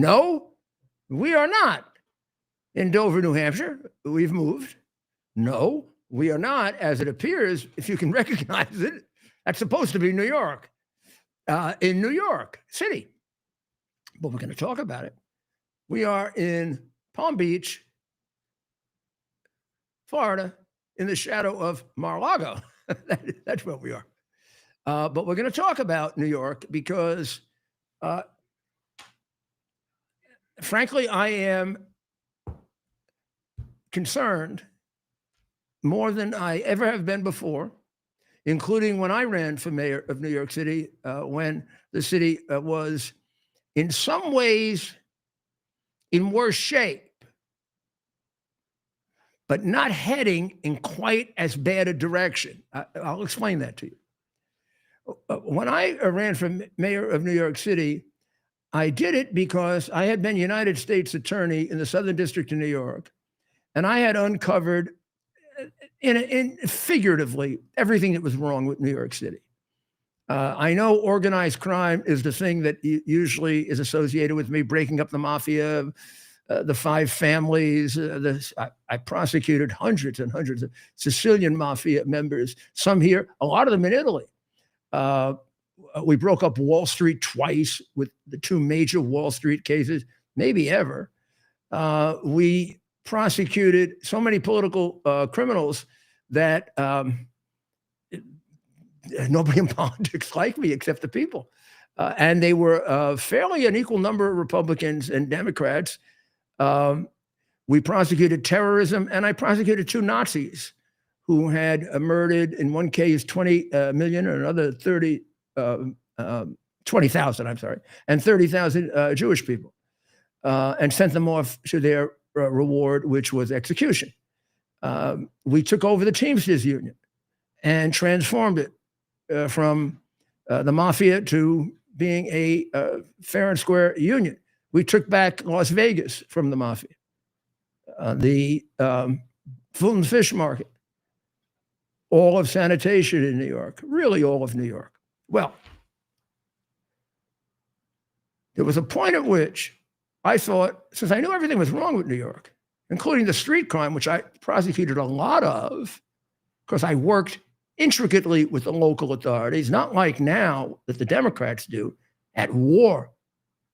No, we are not in Dover, New Hampshire. We've moved. No, we are not, as it appears, if you can recognize it. That's supposed to be New York, in New York City. But we're going to talk about it. We are in Palm Beach, Florida, in the shadow of Mar-a-Lago. That's where we are. But we're going to talk about New York because, frankly, I am concerned more than I ever have been before, including when I ran for mayor of New York City, when the city was in some ways in worse shape, but not heading in quite as bad a direction. I'll explain that to you. When I ran for mayor of New York City, I did it because I had been United States Attorney in the Southern District of New York, and I had uncovered, figuratively, everything that was wrong with New York City. I know organized crime is the thing that usually is associated with me, breaking up the mafia, the five families. I prosecuted hundreds and hundreds of Sicilian mafia members, some here, a lot of them in Italy. We broke up Wall Street twice with the two major Wall Street cases, maybe ever. We prosecuted so many political criminals that nobody in politics liked me except the people. And they were fairly an equal number of Republicans and Democrats. We prosecuted terrorism, and I prosecuted two Nazis who had murdered, in one case, 20 million, or another 20,000, I'm sorry, and 30,000 Jewish people, and sent them off to their reward, which was execution. We took over the Teamsters Union and transformed it from the mafia to being a fair and square union. We took back Las Vegas from the mafia, the Fulton Fish Market, all of sanitation in New York, really all of New York. Well, there was a point at which I thought, since I knew everything was wrong with New York, including the street crime, which I prosecuted a lot of, because I worked intricately with the local authorities, not like now that the Democrats do, at war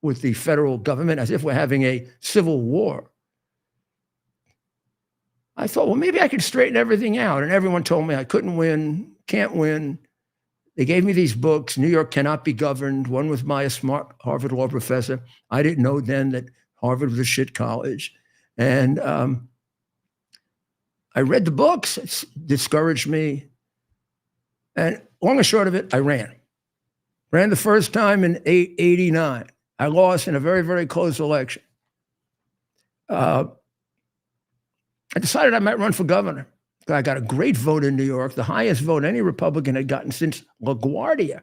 with the federal government, as if we're having a civil war. I thought, well, maybe I could straighten everything out. And everyone told me I couldn't win, can't win. They gave me these books, New York Cannot Be Governed. One was by a smart Harvard law professor. I didn't know then that Harvard was a shit college. And I read the books. It discouraged me. And long and short of it, I ran. Ran the first time in 89. I lost in a very, very close election. I decided I might run for governor. I got a great vote in New York, the highest vote any Republican had gotten since LaGuardia,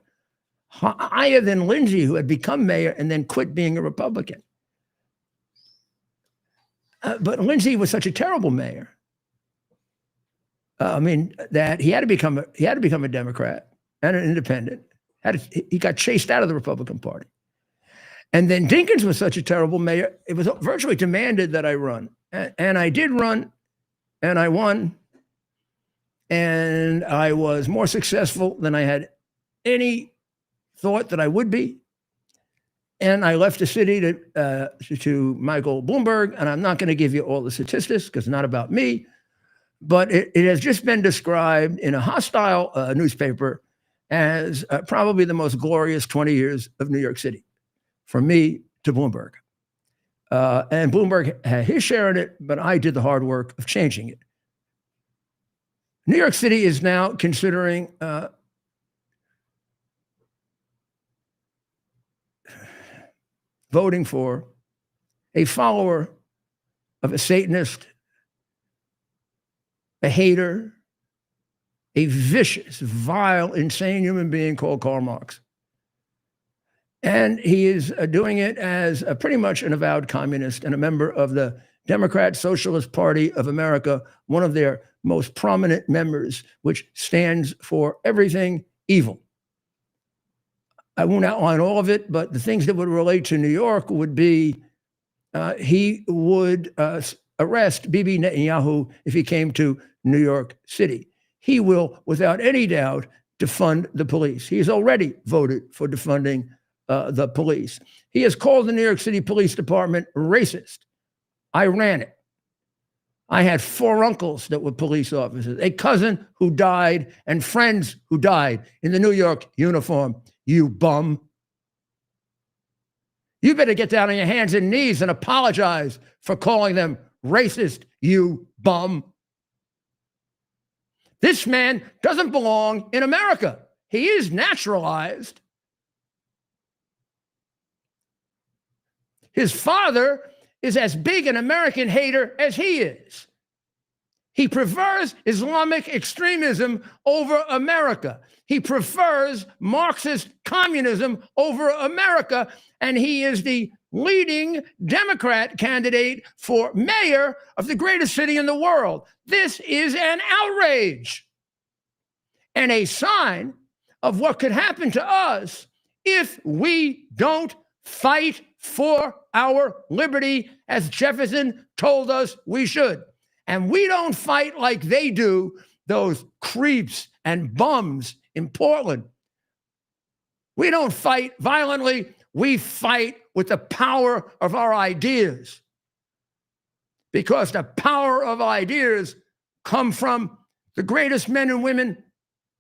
higher than Lindsay, who had become mayor and then quit being a Republican. But Lindsay was such a terrible mayor. That he had to become a Democrat and an independent. He got chased out of the Republican Party. And then Dinkins was such a terrible mayor, it was virtually demanded that I run. And I did run, and I won. And I was more successful than I had any thought that I would be. And I left the city to Michael Bloomberg. And I'm not going to give you all the statistics because it's not about me. But it has just been described in a hostile newspaper as probably the most glorious 20 years of New York City, from me to Bloomberg. And Bloomberg had his share in it, but I did the hard work of changing it. New York City is now considering voting for a follower of a Satanist, a hater, a vicious, vile, insane human being called Karl Marx. And he is doing it as pretty much an avowed communist and a member of the Democrat Socialist Party of America, one of their most prominent members, which stands for everything evil. I won't outline all of it, but the things that would relate to New York would be he would arrest Bibi Netanyahu if he came to New York City. He will, without any doubt, defund the police. He has already voted for defunding the police. He has called the New York City Police Department racist. I ran it. I had 4 uncles that were police officers, a cousin who died, and friends who died in the New York uniform. You bum. You better get down on your hands and knees and apologize for calling them racist, you bum. This man doesn't belong in America. He is naturalized. His father is as big an American hater as he is. He prefers Islamic extremism over America. He prefers Marxist communism over America, and he is the leading Democrat candidate for mayor of the greatest city in the world. This is an outrage and a sign of what could happen to us if we don't fight for our liberty, as Jefferson told us we should. And we don't fight like they do, those creeps and bums in Portland. We don't fight violently. We fight with the power of our ideas. Because the power of ideas come from the greatest men and women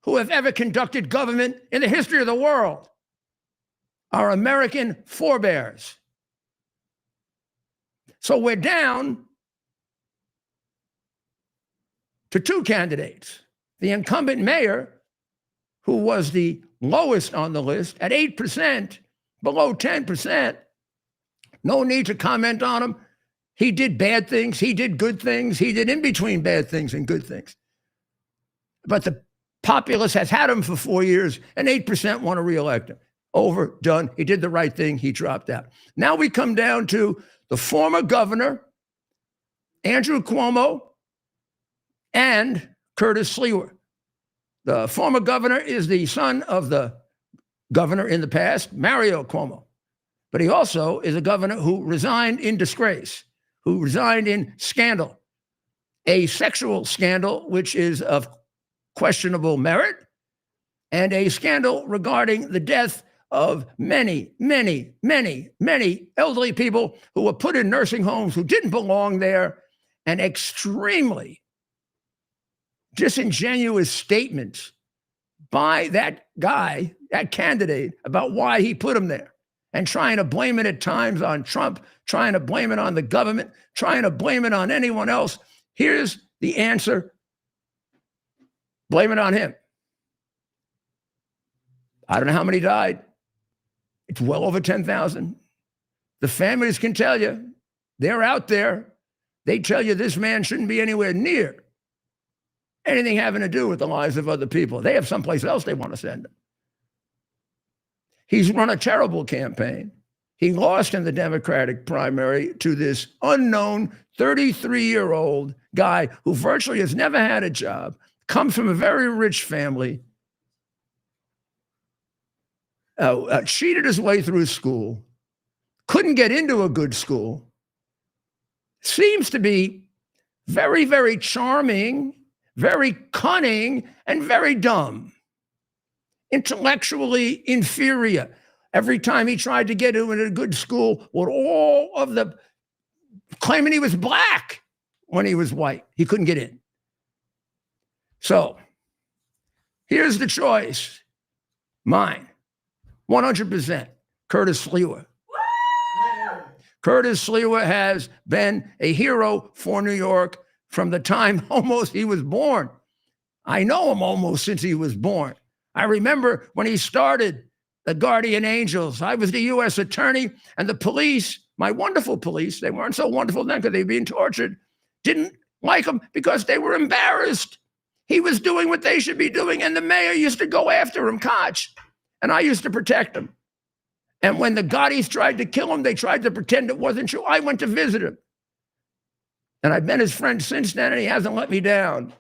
who have ever conducted government in the history of the world, our American forebears. So we're down to 2 candidates. The incumbent mayor, who was the lowest on the list at 8%, below 10%. No need to comment on him. He did bad things. He did good things. He did in between bad things and good things. But the populace has had him for 4 years, and 8% want to reelect him. Over, done. He did the right thing. He dropped out. Now we come down to the former governor, Andrew Cuomo, and Curtis Sliwa. The former governor is the son of the governor in the past, Mario Cuomo. But he also is a governor who resigned in disgrace, who resigned in scandal, a sexual scandal, which is of questionable merit, and a scandal regarding the death of many, many, many, many elderly people who were put in nursing homes who didn't belong there, and extremely disingenuous statements by that guy, that candidate, about why he put him there, and trying to blame it at times on Trump, trying to blame it on the government, trying to blame it on anyone else. Here's the answer. Blame it on him. I don't know how many died. It's well over 10,000. The families can tell you. They're out there. They tell you this man shouldn't be anywhere near anything having to do with the lives of other people. They have someplace else they want to send him. He's run a terrible campaign. He lost in the Democratic primary to this unknown 33-year-old guy who virtually has never had a job, comes from a very rich family, cheated his way through school, couldn't get into a good school, seems to be very, very charming, very cunning, and very dumb, intellectually inferior. Every time he tried to get into a good school, with all of the claiming he was black when he was white, he couldn't get in. So here's the choice. Mine, 100%, Curtis Sliwa. Curtis Sliwa has been a hero for New York from the time almost he was born. I know him almost since he was born. I remember when he started the Guardian Angels. I was the U.S. attorney, and the police, my wonderful police, they weren't so wonderful then because they were being tortured, didn't like him because they were embarrassed. He was doing what they should be doing, and the mayor used to go after him, Koch, and I used to protect him. And when the Gaudis tried to kill him, they tried to pretend it wasn't true. I went to visit him. And I've been his friend since then, and he hasn't let me down.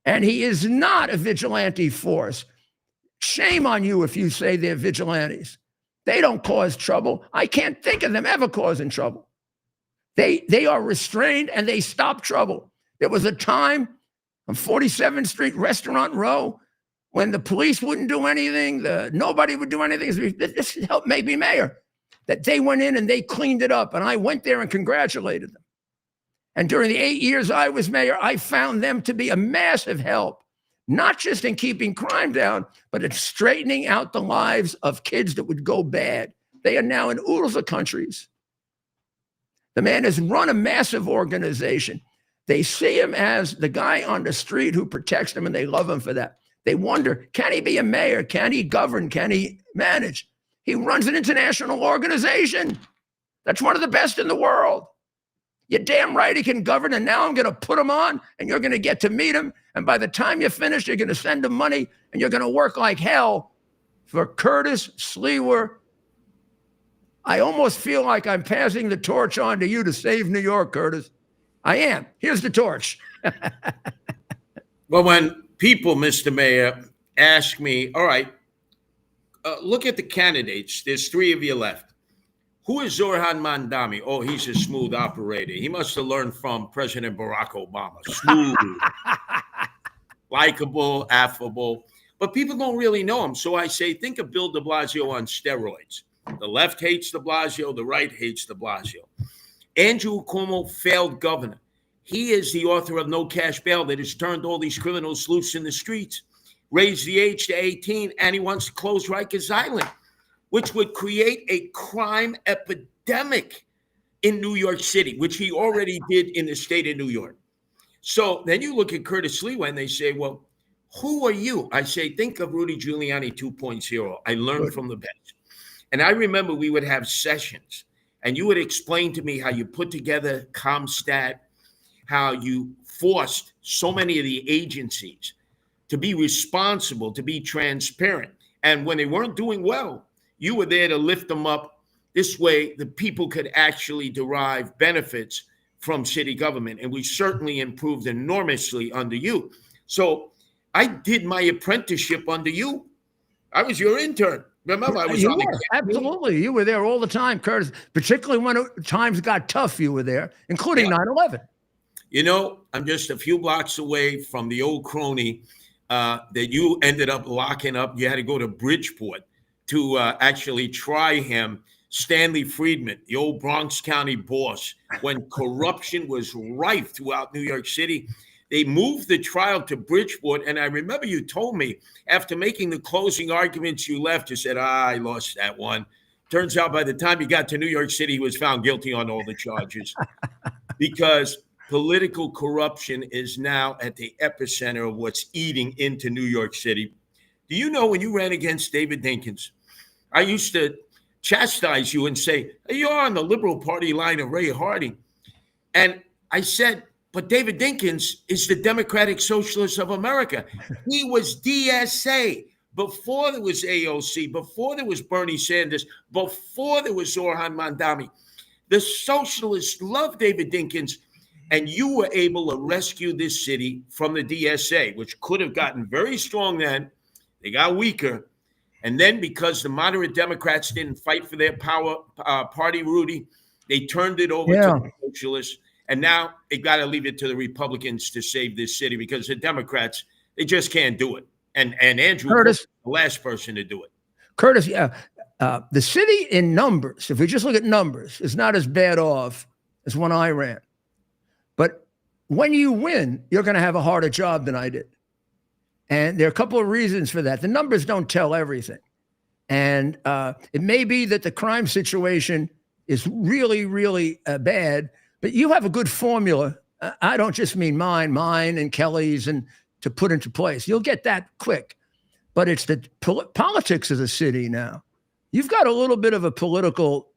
And he is not a vigilante force. Shame on you if you say they're vigilantes. They don't cause trouble. I can't think of them ever causing trouble. They are restrained and they stop trouble. There was a time on 47th Street Restaurant Row when the police wouldn't do anything, nobody would do anything. This helped make me mayor. That they went in and they cleaned it up, and I went there and congratulated them. And during the 8 years I was mayor, I found them to be a massive help, not just in keeping crime down, but in straightening out the lives of kids that would go bad. They are now in oodles of countries. The man has run a massive organization. They see him as the guy on the street who protects them, and they love him for that. They wonder, can he be a mayor? Can he govern? Can he manage? He runs an international organization. That's one of the best in the world. You're damn right he can govern, and now I'm going to put him on, and you're going to get to meet him, and by the time you're finished, you're going to send him money, and you're going to work like hell for Curtis Sliwa. I almost feel like I'm passing the torch on to you to save New York, Curtis. I am. Here's the torch. Well, when people, Mr. Mayor, ask me, all right, look at the candidates. There's 3 of you left. Who is Zoran Mandami? Oh, he's a smooth operator. He must have learned from President Barack Obama. Smooth, likable, affable. But people don't really know him. So I say, think of Bill de Blasio on steroids. The left hates de Blasio. The right hates de Blasio. Andrew Cuomo, failed governor. He is the author of No Cash Bail that has turned all these criminals loose in the streets, raised the age to 18, and he wants to close Rikers Island, which would create a crime epidemic in New York City, which he already did in the state of New York. So then you look at Curtis Sliwa and they say, well, who are you? I say, think of Rudy Giuliani 2.0. I learned from the best. And I remember we would have sessions and you would explain to me how you put together ComStat, how you forced so many of the agencies to be responsible, to be transparent. And when they weren't doing well, you were there to lift them up. This way, the people could actually derive benefits from city government. And we certainly improved enormously under you. So I did my apprenticeship under you. I was your intern. Remember, I was on the absolutely. You were there all the time, Curtis, particularly when times got tough, you were there, including 9/11. You know, I'm just a few blocks away from the old crony that you ended up locking up. You had to go to Bridgeport to actually try him, Stanley Friedman, the old Bronx County boss, when corruption was rife throughout New York City. They moved the trial to Bridgeport, and I remember you told me after making the closing arguments you left, you said, I lost that one. Turns out by the time you got to New York City, he was found guilty on all the charges because political corruption is now at the epicenter of what's eating into New York City. Do you know when you ran against David Dinkins, I used to chastise you and say, you're on the Liberal Party line of Ray Harding. And I said, but David Dinkins is the Democratic Socialist of America. He was DSA before there was AOC, before there was Bernie Sanders, before there was Zoran Mandami. The socialists love David Dinkins, and you were able to rescue this city from the DSA, which could have gotten very strong then. They got weaker. And then because the moderate Democrats didn't fight for their power party, Rudy, they turned it over to the socialists. And now they got to leave it to the Republicans to save this city because the Democrats, they just can't do it. And Andrew Curtis, the last person to do it. Curtis, the city in numbers, if we just look at numbers, is not as bad off as when I ran. But when you win, you're going to have a harder job than I did. And there are a couple of reasons for that. The numbers don't tell everything. And it may be that the crime situation is really, really bad, but you have a good formula. I don't just mean mine and Kelly's and to put into place. You'll get that quick. But it's the politics of the city now. You've got a little bit of a political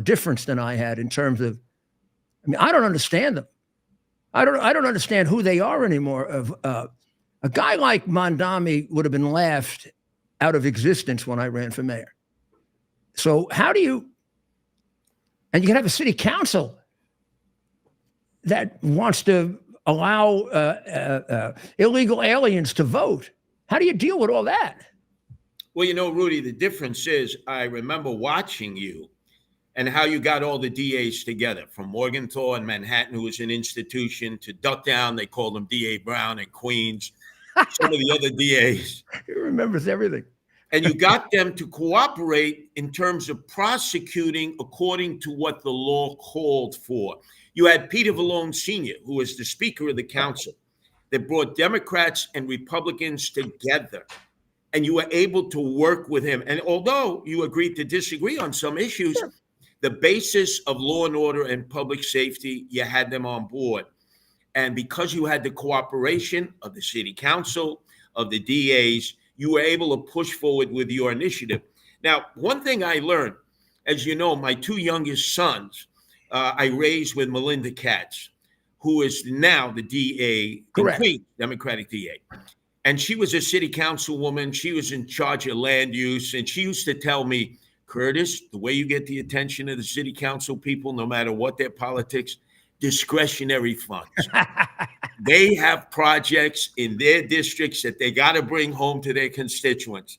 difference than I had in terms of, I mean, I don't understand them. I don't understand who they are anymore. A guy like Mandami would have been laughed out of existence when I ran for mayor. So how do you, and you can have a city council that wants to allow illegal aliens to vote. How do you deal with all that? Well, you know, Rudy, the difference is I remember watching you and how you got all the DAs together, from Morgenthau in Manhattan, who was an institution, to Duckdown, they called him DA Brown, and Queens, some of the other DAs. He remembers everything. And you got them to cooperate in terms of prosecuting according to what the law called for. You had Peter Vallone Sr., who was the Speaker of the Council, that brought Democrats and Republicans together. And you were able to work with him. And although you agreed to disagree on some issues, the basis of law and order and public safety, you had them on board. And because you had the cooperation of the city council, of the DAs, you were able to push forward with your initiative. Now, one thing I learned, as you know, my two youngest sons, I raised with Melinda Katz, who is now the DA in Queens, Democratic DA. And she was a city councilwoman. She was in charge of land use. And she used to tell me, Curtis, the way you get the attention of the city council people, no matter what their politics, discretionary funds. They have projects in their districts that they got to bring home to their constituents.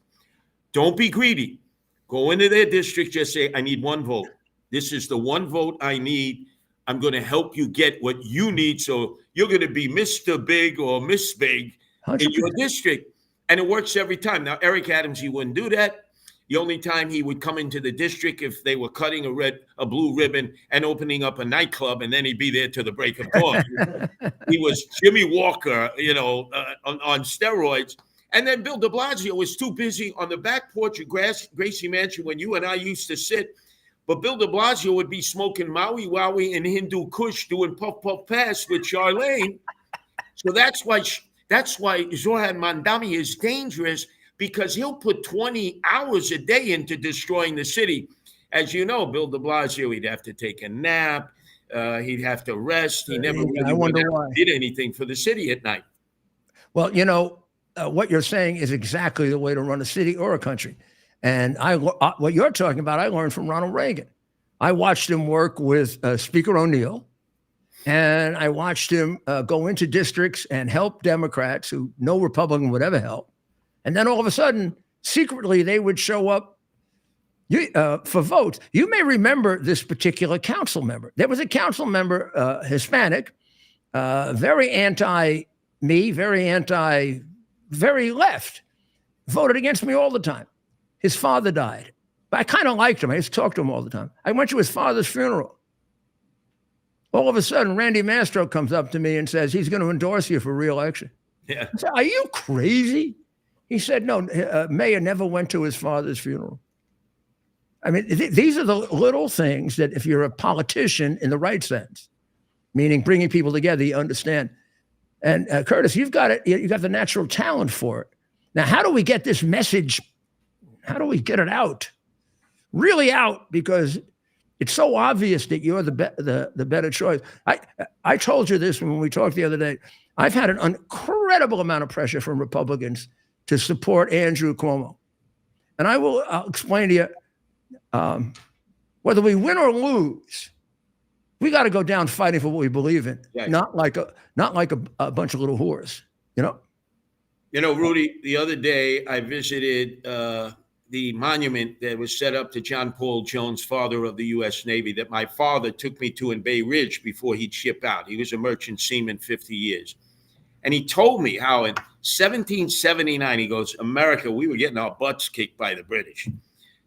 Don't be greedy. Go into their district, just say, I need one vote. This is the one vote I need. I'm going to help you get what you need. So you're going to be Mr. Big or Miss Big 100%. In your district. And it works every time. Now, Eric Adams, he wouldn't do that. The only time he would come into the district if they were cutting a blue ribbon and opening up a nightclub, and then he'd be there till the break of dawn. He was Jimmy Walker, on steroids. And then Bill de Blasio was too busy on the back porch of Gracie Mansion when you and I used to sit. But Bill de Blasio would be smoking Maui Wowie and Hindu Kush doing Puff Puff Pass with Charlene. So that's why Zohar Mandami is dangerous, because he'll put 20 hours a day into destroying the city. As you know, Bill de Blasio, he'd have to take a nap. He'd have to rest. He never really did anything for the city at night. Well, what you're saying is exactly the way to run a city or a country. And what you're talking about, I learned from Ronald Reagan. I watched him work with Speaker O'Neill, and I watched him go into districts and help Democrats who no Republican would ever help. And then all of a sudden, secretly, they would show up for votes. You may remember this particular council member. There was a council member, Hispanic, very anti-me, very left, voted against me all the time. His father died. But I kind of liked him. I used to talk to him all the time. I went to his father's funeral. All of a sudden, Randy Mastro comes up to me and says, he's going to endorse you for re-election. Yeah. I said, are you crazy? He said, no, Mayor never went to his father's funeral. I mean, these are the little things that if you're a politician in the right sense, meaning bringing people together, you understand. And Curtis, you've got it. You got the natural talent for it. Now, how do we get this message? How do we get it out? Really out, because it's so obvious that you're the better choice. I told you this when we talked the other day. I've had an incredible amount of pressure from Republicans to support Andrew Cuomo. And I'll explain to you, whether we win or lose, we got to go down fighting for what we believe in, not like a bunch of little whores, Rudy, the other day I visited the monument that was set up to John Paul Jones, father of the U.S. Navy, that my father took me to in Bay Ridge before he'd ship out. He was a merchant seaman 50 years. And he told me how in 1779, he goes, America, we were getting our butts kicked by the British.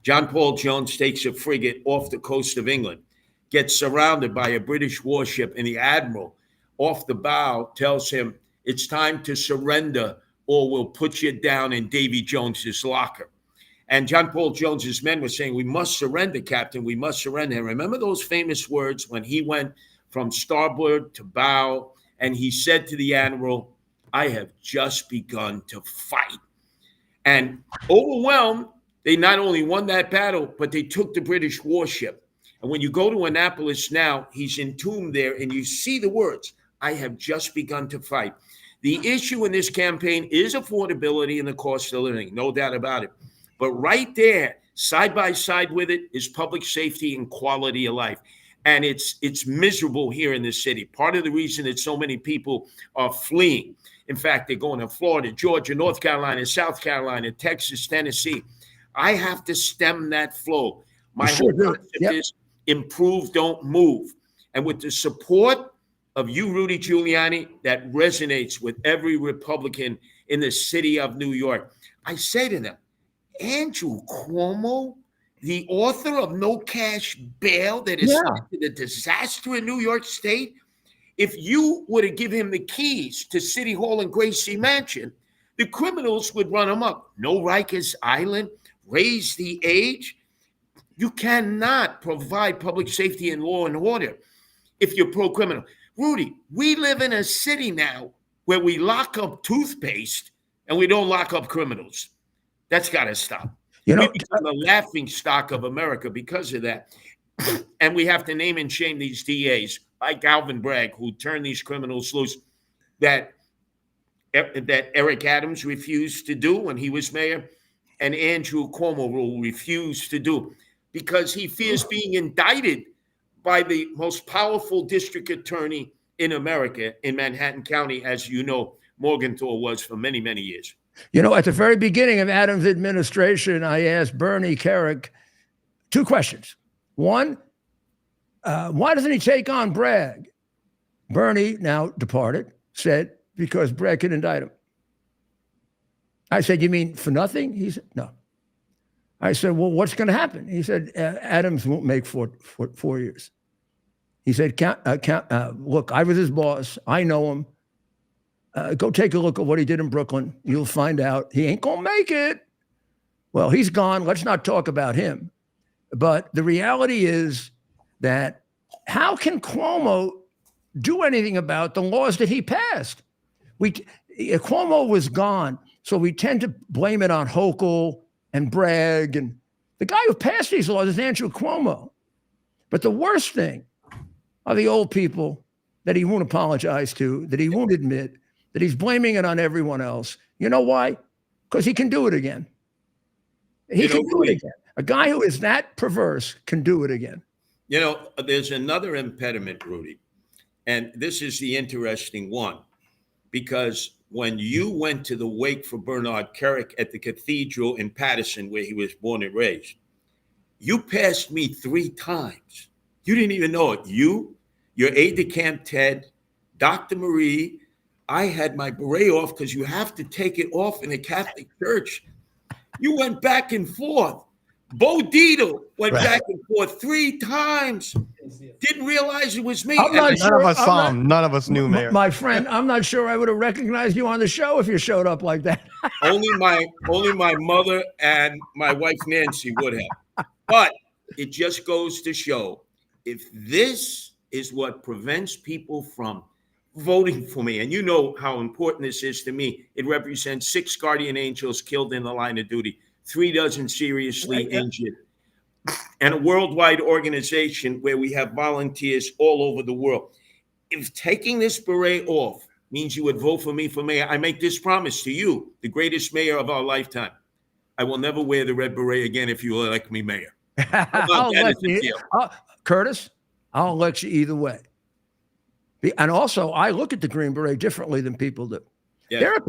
John Paul Jones takes a frigate off the coast of England, gets surrounded by a British warship, and the admiral off the bow tells him, it's time to surrender or we'll put you down in Davy Jones's locker. And John Paul Jones's men were saying, we must surrender, Captain, we must surrender. And remember those famous words when he went from starboard to bow, and he said to the admiral, I have just begun to fight. And overwhelmed, they not only won that battle, but they took the British warship. And when you go to Annapolis now, he's entombed there, and you see the words, I have just begun to fight. The issue in this campaign is affordability and the cost of living, no doubt about it. But right there, side by side with it, is public safety and quality of life. And it's miserable here in this city. Part of the reason that so many people are fleeing. In fact, they're going to Florida, Georgia, North Carolina, South Carolina, Texas, Tennessee. I have to stem that flow. My whole concept is improve, don't move. And with the support of you, Rudy Giuliani, that resonates with every Republican in the city of New York. I say to them, Andrew Cuomo, the author of No Cash Bail that has led to the disaster in New York State, if you were to give him the keys to City Hall and Gracie Mansion, the criminals would run amok. No Rikers Island, raise the age. You cannot provide public safety and law and order if you're pro-criminal. Rudy, we live in a city now where we lock up toothpaste and we don't lock up criminals. That's got to stop. You know, We become the laughing stock of America because of that. And we have to name and shame these DAs like Alvin Bragg, who turned these criminals loose, that Eric Adams refused to do when he was mayor, and Andrew Cuomo will refuse to do because he fears being indicted by the most powerful district attorney in America in Manhattan County, as you know, Morgenthau was for many, many years. You know, at the very beginning of Adams' administration, I asked Bernie Kerik 2 questions. One, why doesn't he take on Bragg? Bernie, now departed, said, because Bragg could indict him. I said, you mean for nothing? He said, no. I said, well, what's going to happen? He said, Adams won't make 4 years. He said, look, I was his boss. I know him. Go take a look at what he did in Brooklyn. You'll find out he ain't going to make it. Well, he's gone. Let's not talk about him. But the reality is that how can Cuomo do anything about the laws that he passed? Cuomo was gone, so we tend to blame it on Hochul and Bragg. And the guy who passed these laws is Andrew Cuomo. But the worst thing are the old people that he won't apologize to, that he won't admit, that he's blaming it on everyone else. You know why? Because he can do it again. He can do it again. A guy who is that perverse can do it again. You know, there's another impediment, Rudy, and this is the interesting one, because when you went to the wake for Bernard Kerik at the cathedral in Paterson, where he was born and raised, you passed me 3 times. You didn't even know it. You, your aide-de-camp Ted, Dr. Marie. I had my beret off because you have to take it off in the Catholic Church. You went back and forth. Bo Dietl went back and forth 3 times. Didn't realize it was me. None of us saw him. None of us knew, Mayor. My friend, I'm not sure I would have recognized you on the show if you showed up like that. only my mother and my wife Nancy would have. But it just goes to show, if this is what prevents people from voting for me, and you know how important this is to me, it represents 6 guardian angels killed in the line of duty, 3 dozen seriously injured, and a worldwide organization where we have volunteers all over the world. If taking this beret off means you would vote for me for mayor, I make this promise to you, the greatest mayor of our lifetime. I will never wear the red beret again if you elect me mayor. Curtis, I'll elect you either way. And also, I look at the Green Beret differently than people do. Yeah. There are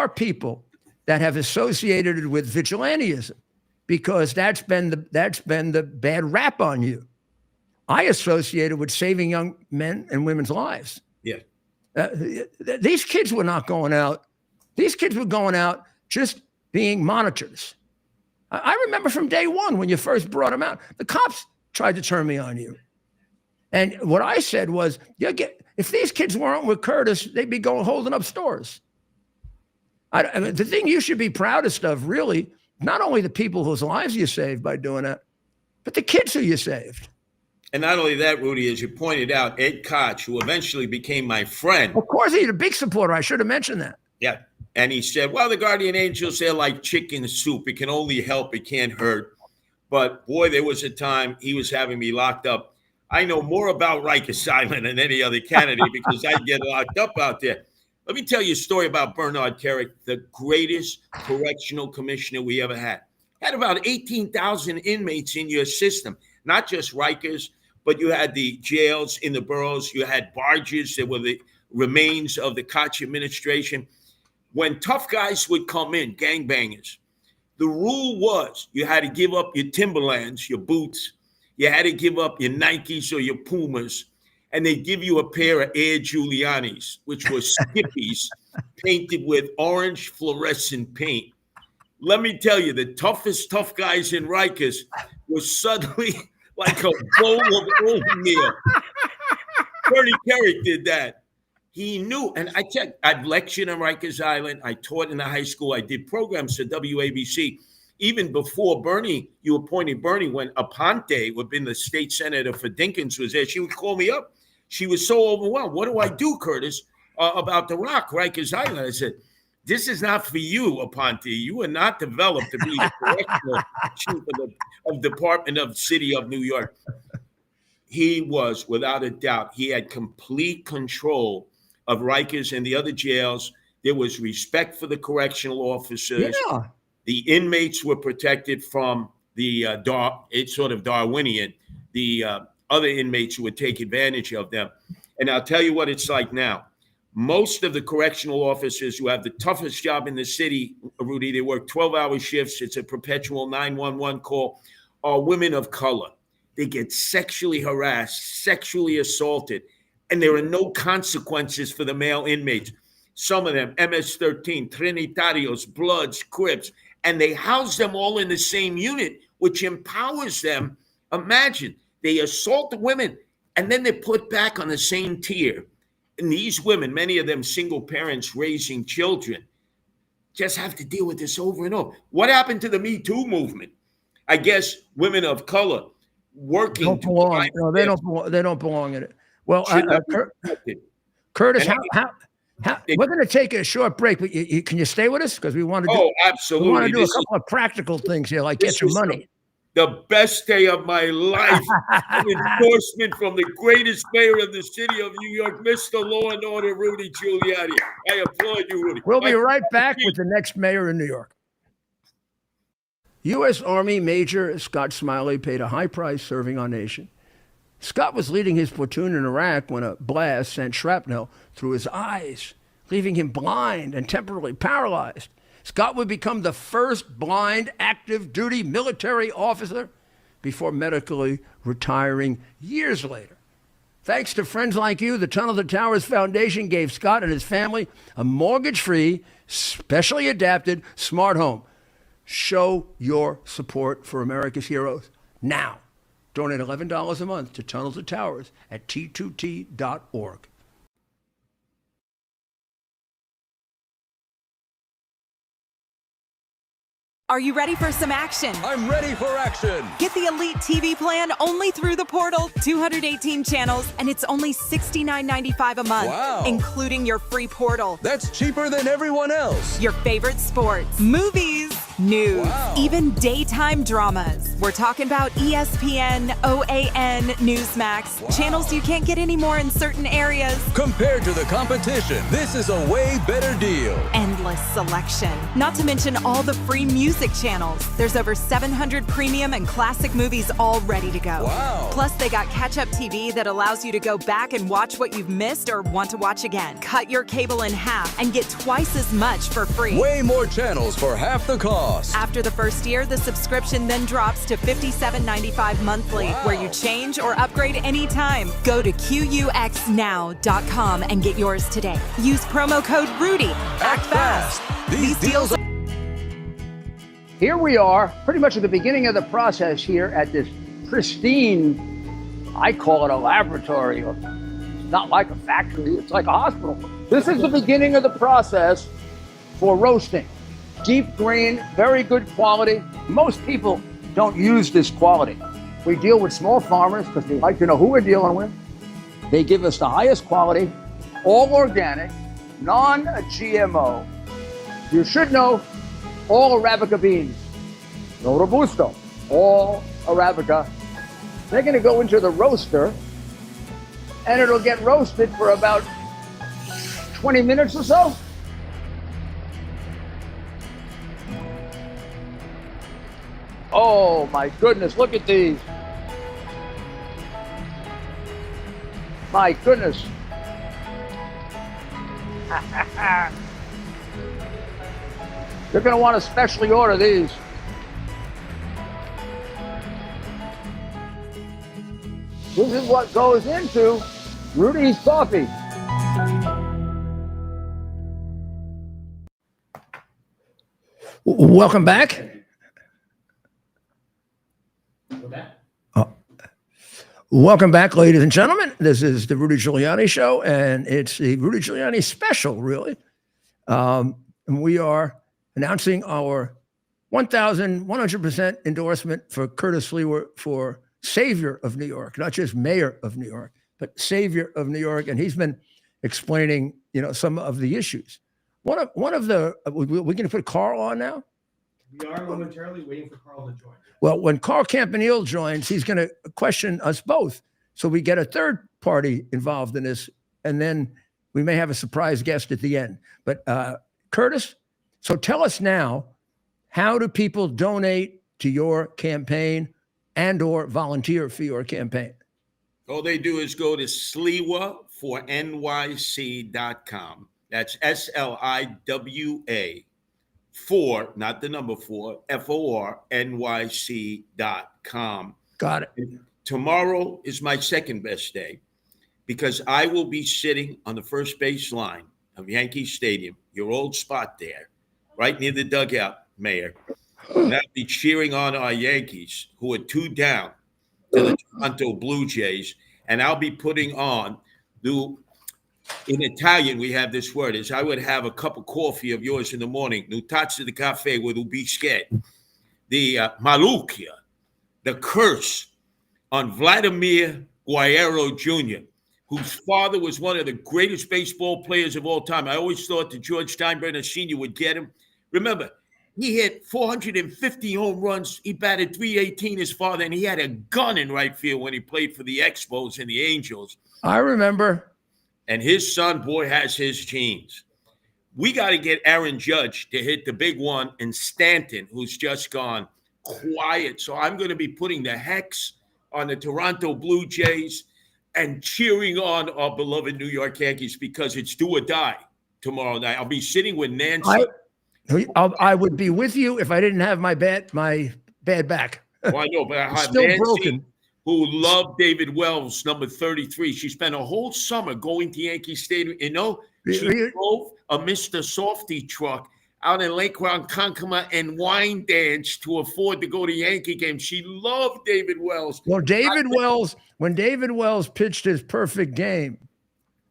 people that have associated it with vigilantism because that's been the bad rap on you. I associate it with saving young men and women's lives. Yeah. These kids were not going out. These kids were going out just being monitors. I remember from day one when you first brought them out, the cops tried to turn me on you. And what I said was, if these kids weren't with Curtis, they'd be holding up stores. I mean, the thing you should be proudest of, really, not only the people whose lives you saved by doing that, but the kids who you saved. And not only that, Rudy, as you pointed out, Ed Koch, who eventually became my friend. Of course, he's a big supporter. I should have mentioned that. Yeah. And he said, well, the guardian angels, they're like chicken soup. It can only help. It can't hurt. But boy, there was a time he was having me locked up. I know more about Rikers Island than any other candidate because I get locked up out there. Let me tell you a story about Bernard Kerik, the greatest correctional commissioner we ever had. Had about 18,000 inmates in your system, not just Rikers, but you had the jails in the boroughs. You had barges that were the remains of the Koch administration. When tough guys would come in, gangbangers, the rule was you had to give up your Timberlands, your boots, You had to give up your Nikes or your Pumas, and they give you a pair of Air Giulianis, which were Skippies painted with orange fluorescent paint. Let me tell you, the toughest tough guys in Rikers was suddenly like a bowl of oatmeal. Bernie Kerrick did that. He knew, and I checked. I've lectured on Rikers Island. I taught in the high school. I did programs for WABC. Even before Bernie, you appointed Bernie, when Aponte, who had been the state senator for Dinkins, was there, she would call me up. She was so overwhelmed. What do I do, Curtis, about the Rock, Rikers Island? I said, this is not for you, Aponte. You are not developed to be the correctional chief of Department of City of New York. He was, without a doubt, he had complete control of Rikers and the other jails. There was respect for the correctional officers. Yeah. The inmates were protected from the it's sort of Darwinian, the other inmates who would take advantage of them. And I'll tell you what it's like now. Most of the correctional officers who have the toughest job in the city, Rudy, they work 12-hour shifts. It's a perpetual 911 call, are women of color. They get sexually harassed, sexually assaulted, and there are no consequences for the male inmates. Some of them, MS-13, Trinitarios, Bloods, Crips, and they house them all in the same unit, which empowers them. Imagine, they assault the women, and then they're put back on the same tier. And these women, many of them single parents raising children, just have to deal with this over and over. What happened to the Me Too movement? I guess women of color working Don't belong. No, they don't belong. They don't belong in it. Well, Curtis, we're going to take a short break, but can you stay with us? Because we want to do. Oh, absolutely. We want to do a couple of practical things here, like get your money. The best day of my life. An endorsement from the greatest mayor of the city of New York, Mr. Law and Order, Rudy Giuliani. I applaud you, Rudy. We'll be right back with the next mayor in New York. U.S. Army Major Scott Smiley paid a high price serving our nation. Scott was leading his platoon in Iraq when a blast sent shrapnel through his eyes, leaving him blind and temporarily paralyzed. Scott would become the first blind active duty military officer before medically retiring years later. Thanks to friends like you, the Tunnel to Towers Foundation gave Scott and his family a mortgage-free, specially adapted smart home. Show your support for America's heroes now. Donate $11 a month to Tunnel to Towers at T2T.org. Are you ready for some action? I'm ready for action. Get the Elite TV plan only through the portal. 218 channels, and it's only $69.95 a month. Wow. Including your free portal. That's cheaper than everyone else. Your favorite sports, movies, news, even daytime dramas. We're talking about ESPN, OAN, Newsmax, channels you can't get anymore in certain areas. Compared to the competition, this is a way better deal. Endless selection. Not to mention all the free music channels. There's over 700 premium and classic movies all ready to go. Wow. Plus, they got catch-up TV that allows you to go back and watch what you've missed or want to watch again. Cut your cable in half and get twice as much for free. Way more channels for half the cost. After the first year, the subscription then drops to $57.95 monthly, where you change or upgrade anytime. Go to QUXNow.com and get yours today. Use promo code Rudy. Act fast. These deals are... Here we are, pretty much at the beginning of the process here at this pristine, I call it a laboratory. It's not like a factory, it's like a hospital. This is the beginning of the process for roasting. Deep grain, very good quality. Most people don't use this quality. We deal with small farmers because we like to know who we're dealing with. They give us the highest quality, all organic, non-GMO. You should know all Arabica beans, no Robusto, all Arabica. They're going to go into the roaster, and it'll get roasted for about 20 minutes or so. Oh my goodness, look at these. My goodness. You're going to want to specially order these. This is what goes into Rudy's coffee. Welcome back. Welcome back, ladies and gentlemen. This is the Rudy Giuliani Show, and it's the Rudy Giuliani special, really. And we are announcing our 1,100% endorsement for Curtis Sliwa for Savior of New York, not just Mayor of New York, but Savior of New York. And he's been explaining, some of the issues. One of the, we're going to put Carl on now. We are momentarily waiting for Carl to join. Well, when Carl Campanile joins, he's going to question us both. So we get a third party involved in this, and then we may have a surprise guest at the end. But Curtis, so tell us now, how do people donate to your campaign and or volunteer for your campaign? All they do is go to sliwa4nyc.com. That's SLIWA. 4, not the number 4, FORNYC.com. Got it. And tomorrow is my second best day because I will be sitting on the first base line of Yankee Stadium, your old spot there, right near the dugout, Mayor. And I'll be cheering on our Yankees, who are 2 down to the Toronto Blue Jays. And I'll be putting on in Italian, we have this word, is I would have a cup of coffee of yours in the morning, nu tazza di caffè with ubisquet, the Malukia, the curse on Vladimir Guerrero Jr., whose father was one of the greatest baseball players of all time. I always thought that George Steinbrenner Sr. would get him. Remember, he hit 450 home runs. He batted .318, his father, and he had a gun in right field when he played for the Expos and the Angels. I remember. And his son, boy, has his genes. We got to get Aaron Judge to hit the big one, and Stanton, who's just gone quiet. So I'm going to be putting the hex on the Toronto Blue Jays and cheering on our beloved New York Yankees because it's do or die tomorrow night. I'll be sitting with Nancy. I would be with you if I didn't have my bad back. Well, I know, but I have still Nancy, broken, who loved David Wells, number 33. She spent a whole summer going to Yankee Stadium. She drove a Mr. Softy truck out in Lake Ronkonkoma and wine danced to afford to go to Yankee games. She loved David Wells. Well, when David Wells pitched his perfect game,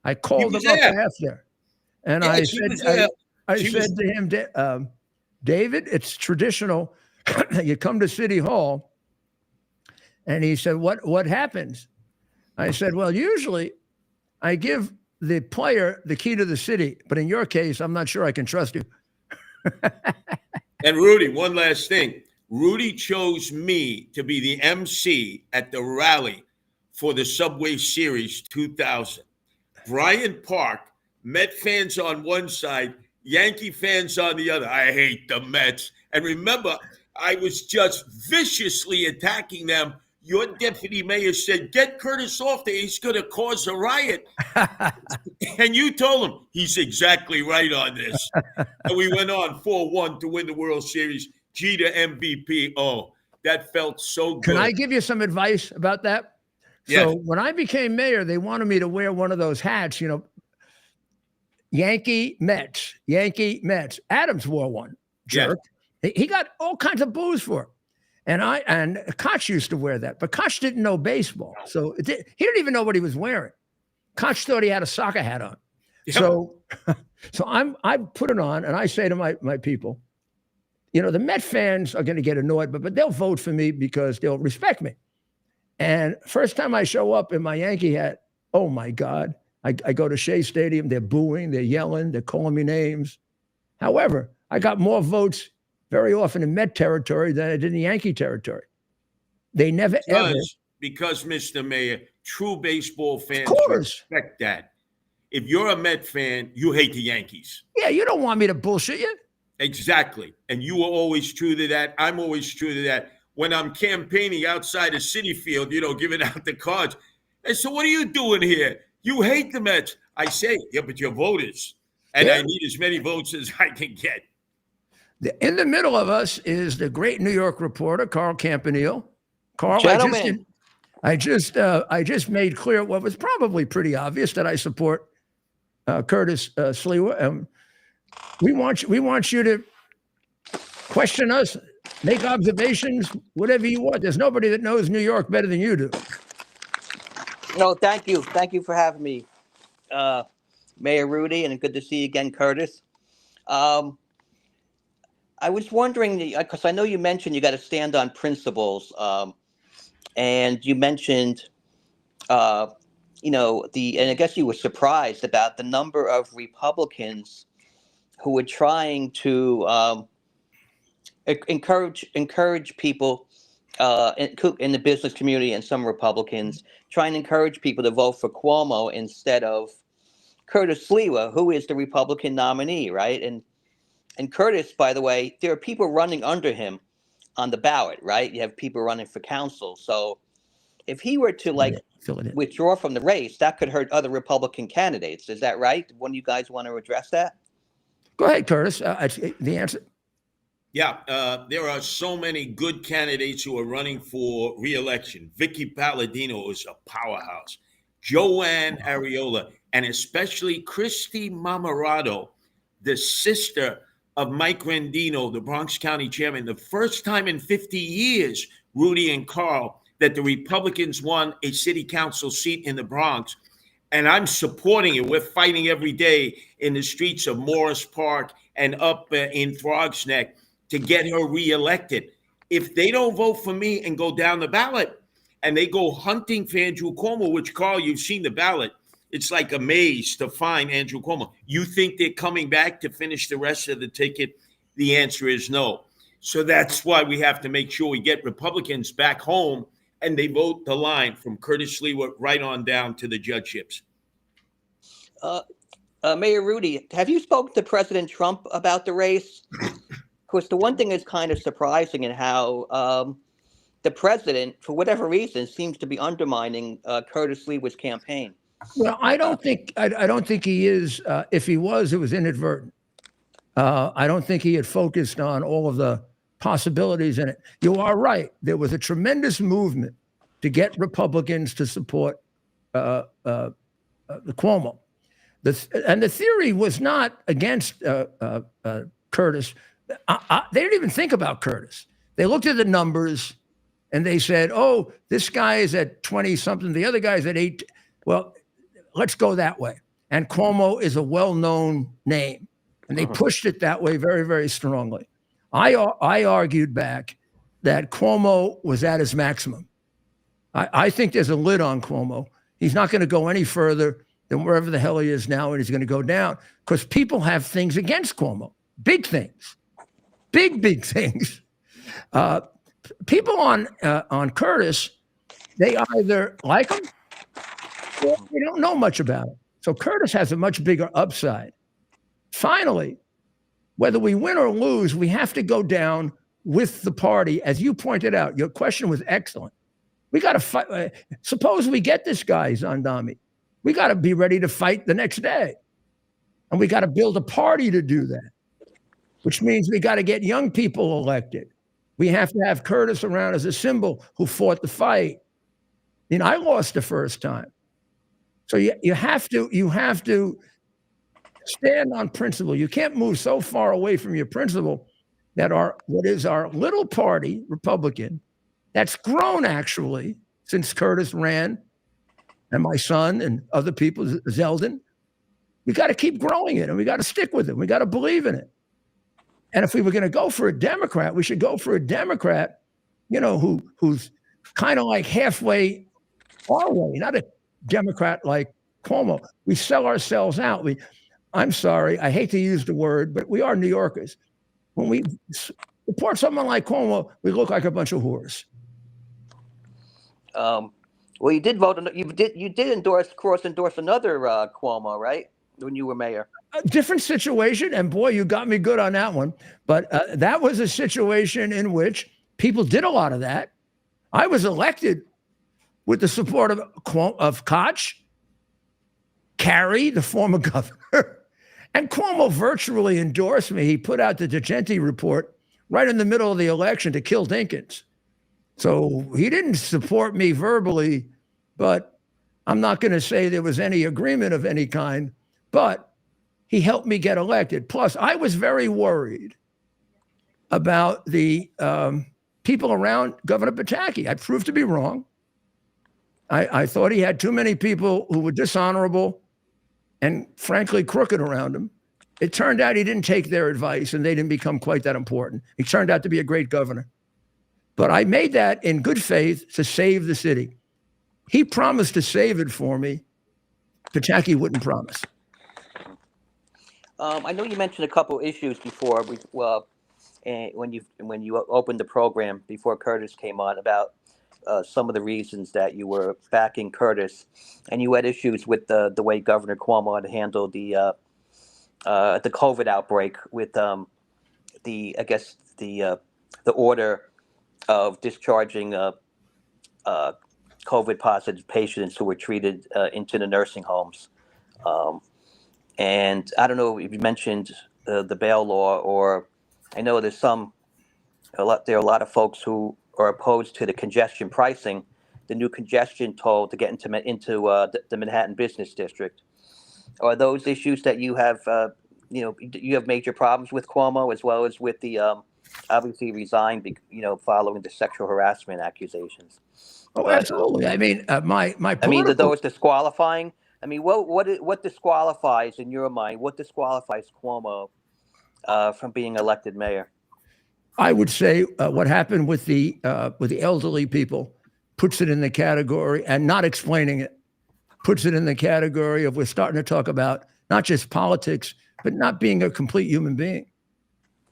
I called him up after, and I said to him, David, it's traditional. You come to City Hall. And he said, what happens? I said, well, usually I give the player the key to the city. But in your case, I'm not sure I can trust you. And Rudy, one last thing. Rudy chose me to be the MC at the rally for the Subway Series 2000. Bryant Park, Met fans on one side, Yankee fans on the other. I hate the Mets. And remember, I was just viciously attacking them. Your deputy mayor said, get Curtis off there. He's going to cause a riot. And you told him, he's exactly right on this. And we went on 4-1 to win the World Series. Jeter MVP. Oh, that felt so good. Can I give you some advice about that? Yes. So when I became mayor, they wanted me to wear one of those hats, Yankee Mets. Adams wore one, jerk. Yes. He got all kinds of boos for it. And Koch used to wear that, but Koch didn't know baseball. So he didn't even know what he was wearing. Koch thought he had a soccer hat on. Yep. So I put it on and I say to my people, the Met fans are going to get annoyed, but they'll vote for me because they'll respect me. And first time I show up in my Yankee hat, oh my God, I go to Shea Stadium, they're booing, they're yelling, they're calling me names. However, I got more votes very often in Met territory than I did in Yankee territory. They never because Mr. Mayor, true baseball fans respect that. If you're a Met fan, you hate the Yankees. Yeah, you don't want me to bullshit you. Exactly. And you are always true to that. I'm always true to that. When I'm campaigning outside of Citi Field, giving out the cards. And so what are you doing here? You hate the Mets. I say, yeah, but you're voters. And I need as many votes as I can get. In the middle of us is the great New York reporter, Carl Campanile. Carl, I just made clear what was probably pretty obvious, that I support Curtis Sliwa. We want you to question us, make observations, whatever you want. There's nobody that knows New York better than you do. No, thank you. Thank you for having me, Mayor Rudy, and good to see you again, Curtis. I was wondering, because I know you mentioned you got to stand on principles, and you mentioned, and I guess you were surprised about the number of Republicans who were trying to encourage people in the business community, and some Republicans trying to encourage people to vote for Cuomo instead of Curtis Sliwa, who is the Republican nominee, right? And Curtis, by the way, there are people running under him on the ballot, right? You have people running for council. So if he were to withdraw from the race, that could hurt other Republican candidates. Is that right? One, you guys want to address that? Go ahead, Curtis. The answer. Yeah, there are so many good candidates who are running for re-election. Vicky Palladino is a powerhouse. Joanne Ariola, and especially Christy Mamarado, the sister of Mike Rendino, the Bronx County chairman. The first time in 50 years, Rudy and Carl, that the Republicans won a city council seat in the Bronx. And I'm supporting it. We're fighting every day in the streets of Morris Park and up in Throgs Neck to get her reelected. If they don't vote for me and go down the ballot and they go hunting for Andrew Cuomo, which, Carl, you've seen the ballot, it's like a maze to find Andrew Cuomo. You think they're coming back to finish the rest of the ticket? The answer is no. So that's why we have to make sure we get Republicans back home and they vote the line from Curtis Sliwa right on down to the judgeships. Mayor Rudy, have you spoken to President Trump about the race? Because the one thing that's kind of surprising in how the president, for whatever reason, seems to be undermining Curtis Sliwa's campaign. Well, I don't think he is. If he was, it was inadvertent. I don't think he had focused on all of the possibilities in it. You are right. There was a tremendous movement to get Republicans to support the Cuomo. And the theory was not against Curtis. They didn't even think about Curtis. They looked at the numbers and they said, oh, this guy is at 20 something. The other guy's at 8. Well, let's go that way. And Cuomo is a well-known name. And they pushed it that way very, very strongly. I argued back that Cuomo was at his maximum. I think there's a lid on Cuomo. He's not going to go any further than wherever the hell he is now, and he's going to go down because people have things against Cuomo. Big things. Big things. People on Curtis, they either like him or they don't know much about him. So Curtis has a much bigger upside. Finally, whether we win or lose, we have to go down with the party. As you pointed out, your question was excellent. We got to fight. Suppose we get this guy, Zandami. We got to be ready to fight the next day. And we got to build a party to do that, which means we got to get young people elected. We have to have Curtis around as a symbol who fought the fight. You know, I lost the first time. So you have to stand on principle. You can't move so far away from your principle that what is our little party, Republican, that's grown actually since Curtis ran, and my son and other people, Zeldin. We got to keep growing it, and we got to stick with it. We got to believe in it. And if we were going to go for a Democrat, we should go for a Democrat, you know, who's kind of like halfway our way, not a Democrat like Cuomo. We sell ourselves out. I'm sorry, I hate to use the word, but we are New Yorkers. When we support someone like Cuomo, we look like a bunch of whores. Well, you did vote. You did endorse another Cuomo, right? When you were mayor. A different situation, and boy, you got me good on that one. But that was a situation in which people did a lot of that. I was elected with the support of Koch, Carey, the former governor, and Cuomo virtually endorsed me. He put out the DeGenti report right in the middle of the election to kill Dinkins. So he didn't support me verbally, but I'm not going to say there was any agreement of any kind, but he helped me get elected. Plus, I was very worried about the people around Governor Pataki. I proved to be wrong. I thought he had too many people who were dishonorable and frankly crooked around him. It turned out he didn't take their advice and they didn't become quite that important. He turned out to be a great governor. But I made that in good faith to save the city. He promised to save it for me. Pataki wouldn't promise. I know you mentioned a couple issues before. When you opened the program before Curtis came on about some of the reasons that you were backing Curtis, and you had issues with the way Governor Cuomo had handled the COVID outbreak with the order of discharging COVID positive patients who were treated into the nursing homes. And I don't know if you mentioned the bail law, or I know there are a lot of folks who are opposed to the congestion pricing, the new congestion toll to get into the Manhattan Business District. Are those issues that you have, you have major problems with Cuomo, as well as with the obviously resigned, following the sexual harassment accusations? Oh, absolutely. I mean, Are those disqualifying? I mean, what disqualifies, in your mind, what disqualifies Cuomo from being elected mayor? I would say what happened with the elderly people puts it in the category, and not explaining it, puts it in the category of we're starting to talk about not just politics, but not being a complete human being.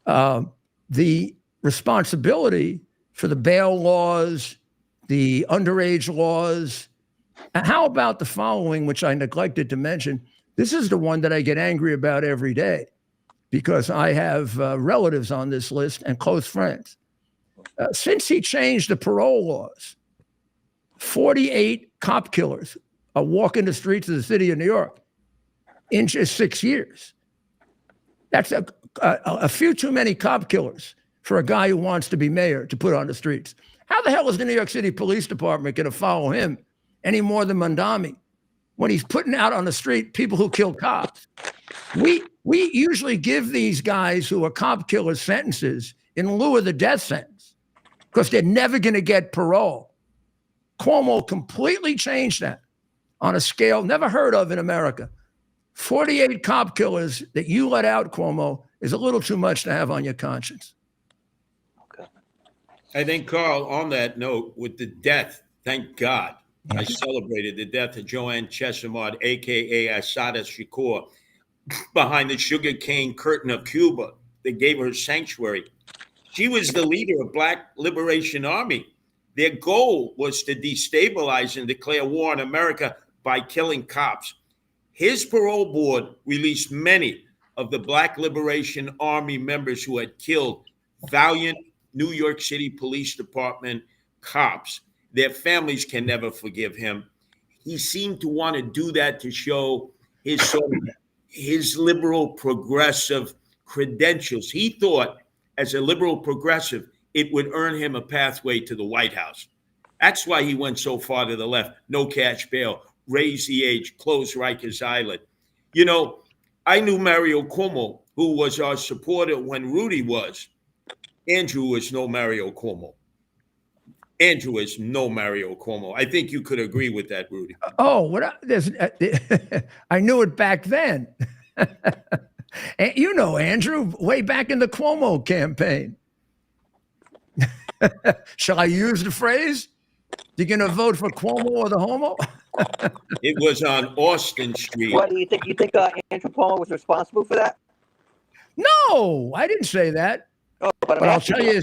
The responsibility for the bail laws, the underage laws. And how about the following, which I neglected to mention? This is the one that I get angry about every day, because I have relatives on this list and close friends. Since he changed the parole laws, 48 cop killers are walking the streets of the city of New York in just 6 years. That's a few too many cop killers for a guy who wants to be mayor to put on the streets. How the hell is the New York City Police Department going to follow him any more than Mondami when he's putting out on the street people who kill cops? We usually give these guys who are cop killers sentences in lieu of the death sentence because they're never going to get parole. Cuomo completely changed that on a scale never heard of in America. 48 cop killers that you let out, Cuomo, is a little too much to have on your conscience. Okay. I think, Carl, on that note, with the death, thank God, I celebrated the death of Joanne Chesimard, a.k.a. Asada Shakur, behind the sugarcane curtain of Cuba that gave her sanctuary. She was the leader of Black Liberation Army. Their goal was to destabilize and declare war on America by killing cops. His parole board released many of the Black Liberation Army members who had killed valiant New York City Police Department cops. Their families can never forgive him. He seemed to want to do that to show his liberal progressive credentials. He thought, as a liberal progressive, it would earn him a pathway to the White House. That's why he went so far to the left. No cash bail, raise the age, close Rikers Island. You know, I knew Mario Cuomo, who was our supporter when Rudy was. Andrew is no Mario Cuomo. Andrew is no Mario Cuomo. I think you could agree with that, Rudy. Oh, I knew it back then. You know, Andrew, way back in the Cuomo campaign. Shall I use the phrase? You going to vote for Cuomo or the homo? It was on Austin Street. What do you think? You think Andrew Cuomo was responsible for that? No, I didn't say that. Oh, but I'll tell you,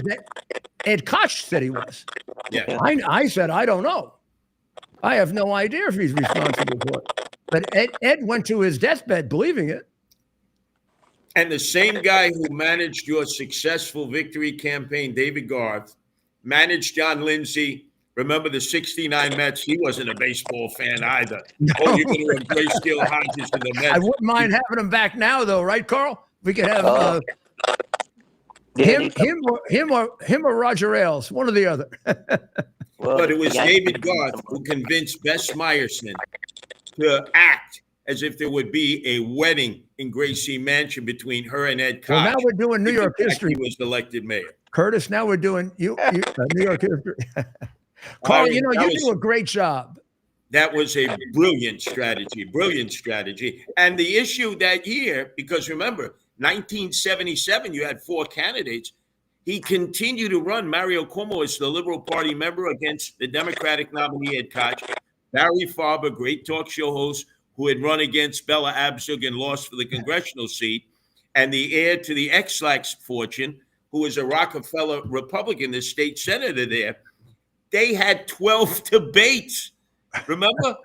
Ed Koch said he was. Yeah. I said, I don't know. I have no idea if he's responsible for it. But Ed went to his deathbed believing it. And the same guy who managed your successful victory campaign, David Garth, managed John Lindsay. Remember the 69 Mets? He wasn't a baseball fan either. No. Oh, you're going to embrace Gil Hodges in the Mets. I wouldn't mind having him back now, though, right, Carl? We could have Him or Roger Ailes, one or the other. Well, But it was yeah. David Garth who convinced Bess Meyerson to act as if there would be a wedding in Gracie Mansion between her and Ed Koch. Well, now we're doing New if York in fact history. He was elected mayor. Curtis, now we're doing New York history. Carl, you do a great job. That was a brilliant strategy. And the issue that year, because remember, 1977, you had 4 candidates. He continued to run Mario Cuomo as the Liberal Party member against the Democratic nominee Ed Koch. Barry Farber, great talk show host, who had run against Bella Abzug and lost for the congressional seat, and the heir to the Ex-Lax fortune, who was a Rockefeller Republican, the state senator there. They had 12 debates, remember?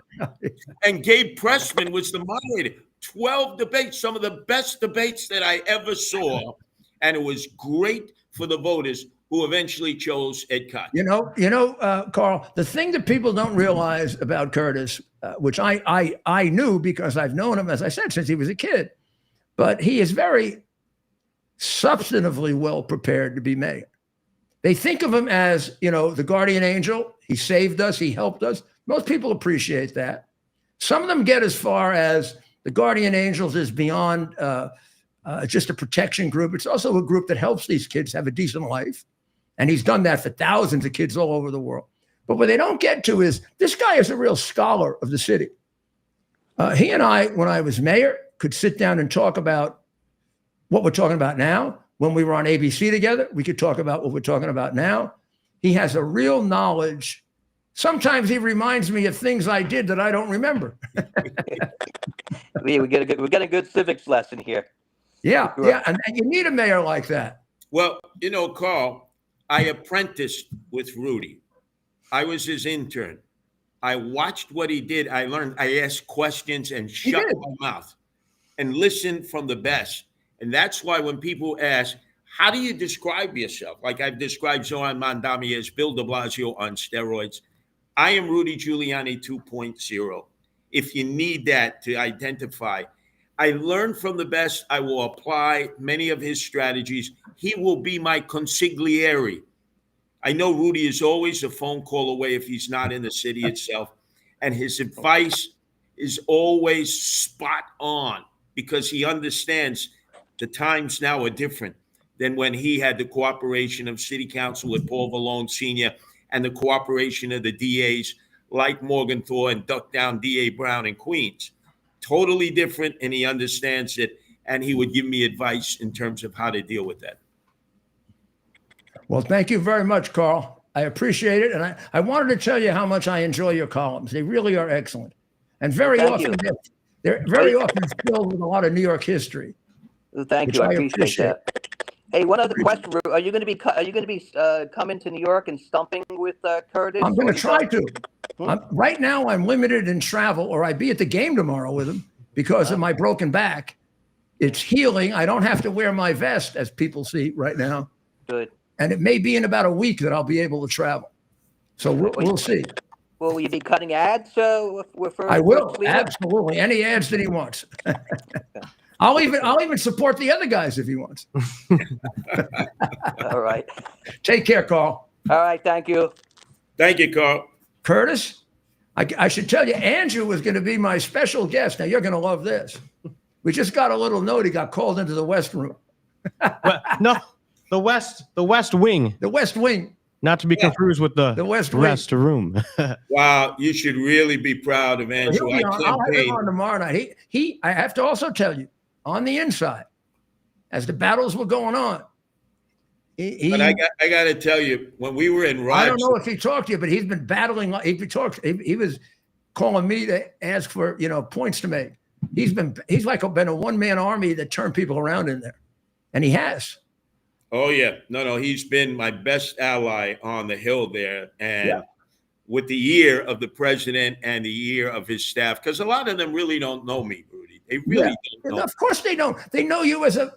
And Gabe Pressman was the moderator. 12 debates, some of the best debates that I ever saw. And it was great for the voters who eventually chose Ed Koch. Carl, the thing that people don't realize about Curtis, which I knew because I've known him, as I said, since he was a kid, but he is very substantively well prepared to be mayor. They think of him as, the guardian angel. He saved us. He helped us. Most people appreciate that. Some of them get as far as the guardian angels is beyond just a protection group. It's also a group that helps these kids have a decent life. And he's done that for thousands of kids all over the world. But what they don't get to is this guy is a real scholar of the city. He and I, when I was mayor, could sit down and talk about what we're talking about now. When we were on ABC together, we could talk about what we're talking about now. He has a real knowledge. Sometimes he reminds me of things I did that I don't remember. we get a good civics lesson here. Yeah, and you need a mayor like that. Well, Carl, I apprenticed with Rudy. I was his intern. I watched what he did. I learned. I asked questions and shut my mouth and listened from the best. And that's why when people ask, how do you describe yourself? Like I've described Zoran Mandami as Bill de Blasio on steroids. I am Rudy Giuliani 2.0. If you need that to identify, I learned from the best. I will apply many of his strategies. He will be my consigliere. I know Rudy is always a phone call away if he's not in the city itself. And his advice is always spot on because he understands the times now are different than when he had the cooperation of City Council with Paul Vallone Sr. and the cooperation of the DAs like Morgenthau and Duck Down DA Brown in Queens. Totally different, and he understands it, and he would give me advice in terms of how to deal with that. Well, thank you very much, Carl. I appreciate it, and I wanted to tell you how much I enjoy your columns. They really are excellent, and very often they're very often filled with a lot of New York history. Thank you. I appreciate that. Hey, one other question: are you going to be coming to New York and stumping with Curtis? I'm going to try to. Right now, I'm limited in travel, or I'd be at the game tomorrow with him because of my broken back. It's healing. I don't have to wear my vest, as people see right now. Good. And it may be in about a week that I'll be able to travel. So we'll see. Will you be cutting ads? I will, absolutely. Any ads that he wants. I'll even support the other guys if he wants. All right. Take care, Carl. All right. Thank you. Thank you, Carl. Curtis, I should tell you, Andrew was going to be my special guest. Now, you're going to love this. We just got a little note. He got called into the West Room. No, the West Wing. The West Wing. Not to be confused with the West rest room. Wow, you should really be proud of Andrew. I'll have him on tomorrow night. I have to also tell you, on the inside, as the battles were going on, but I got to tell you, when we were in Rochester, I don't know if he talked to you, but he's been battling. He was calling me to ask for points to make. He's been a one-man army that turned people around in there, and he has. Oh yeah, no, he's been my best ally on the Hill there, and with the ear of the president and the ear of his staff, because a lot of them really don't know me, Rudy. They really don't know. Of course they don't. They know you as a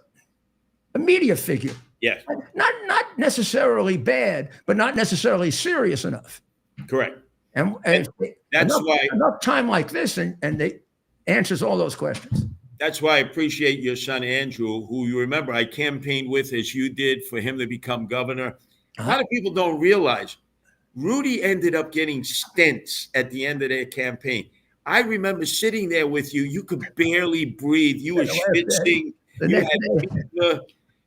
media figure. Yes. Not necessarily bad, but not necessarily serious enough. Correct. And that's why enough time like this, and they answers all those questions. That's why I appreciate your son, Andrew, who you remember I campaigned with as you did for him to become governor. A lot of people don't realize Rudy ended up getting stents at the end of their campaign. I remember sitting there with you. You could barely breathe. You were schwitzing. The You next had day. fever.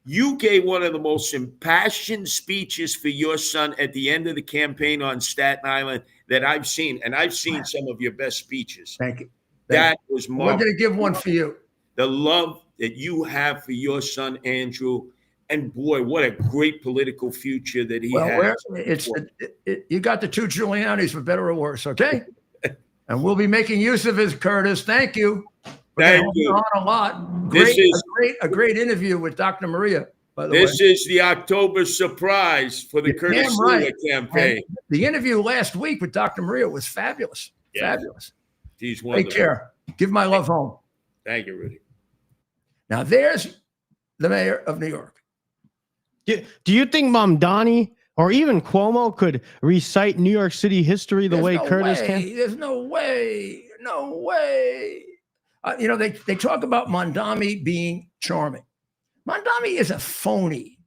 You gave one of the most impassioned speeches for your son at the end of the campaign on Staten Island that I've seen. And I've seen some of your best speeches. Thank you. That was We're marvelous. going to give one for you. The love that you have for your son, Andrew. And boy, what a great political future that he has. You got the two Giulianis for better or worse, okay? And we'll be making use of his, Curtis. Thank you. Thank you. On a lot. This is a great interview with Dr. Maria, by the way. This is the October surprise for the You're Curtis damn Sliwa right. campaign. And the interview last week with Dr. Maria was fabulous. Yeah. Fabulous. He's wonderful. Take care. Give my love home. Thank you, Rudy. Now, there's the mayor of New York. Do you think Mamdani or even Cuomo could recite New York City history the way Curtis can? There's no way. No way. They talk about Mamdani being charming. Mamdani is a phony.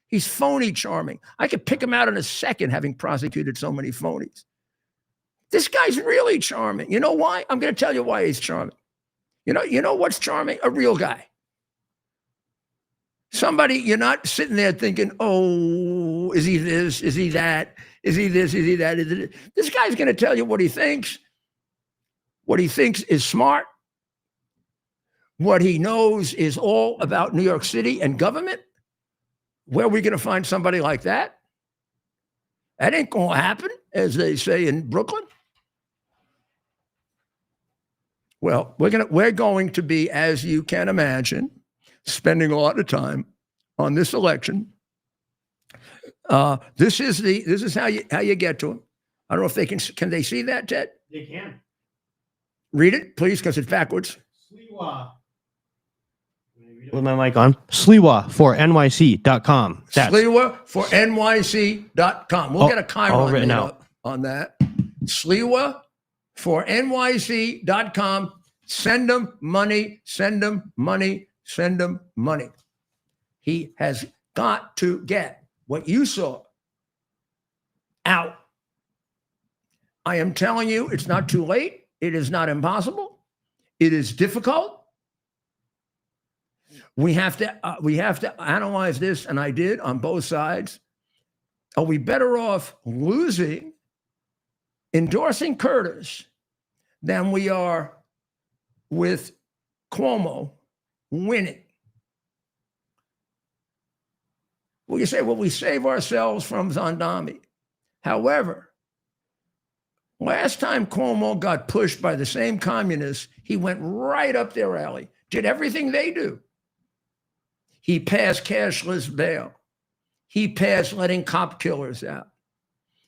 He's phony charming. I could pick him out in a second, having prosecuted so many phonies. This guy's really charming. You know why? I'm going to tell you why he's charming. You know what's charming? A real guy. Somebody, you're not sitting there thinking, oh, is he this? Is he that? Is he this? Is he that? This guy's going to tell you what he thinks. What he thinks is smart. What he knows is all about New York City and government. Where are we going to find somebody like that? That ain't going to happen, as they say in Brooklyn. Well, we're going to be, as you can imagine, spending a lot of time on this election. This is how you get to them. I don't know if they can they see that, Ted? They can. Read it, please, because it's backwards. Sliwa. With my mic on. Sliwa for NYC.com. Sliwa for NYC.com. We'll get a Chiron written made out up on that. Sliwa for NYC.com. Send them money, send them money, send them money. He has got to get what you saw out. I am telling you, it's not too late. It is not impossible. It is difficult. We have to analyze this, and I did on both sides. Are we better off losing, endorsing Curtis, than we are with Cuomo winning? Well, you say, well, we save ourselves from Zandami. However, last time Cuomo got pushed by the same communists, he went right up their alley, did everything they do. He passed cashless bail. He passed letting cop killers out.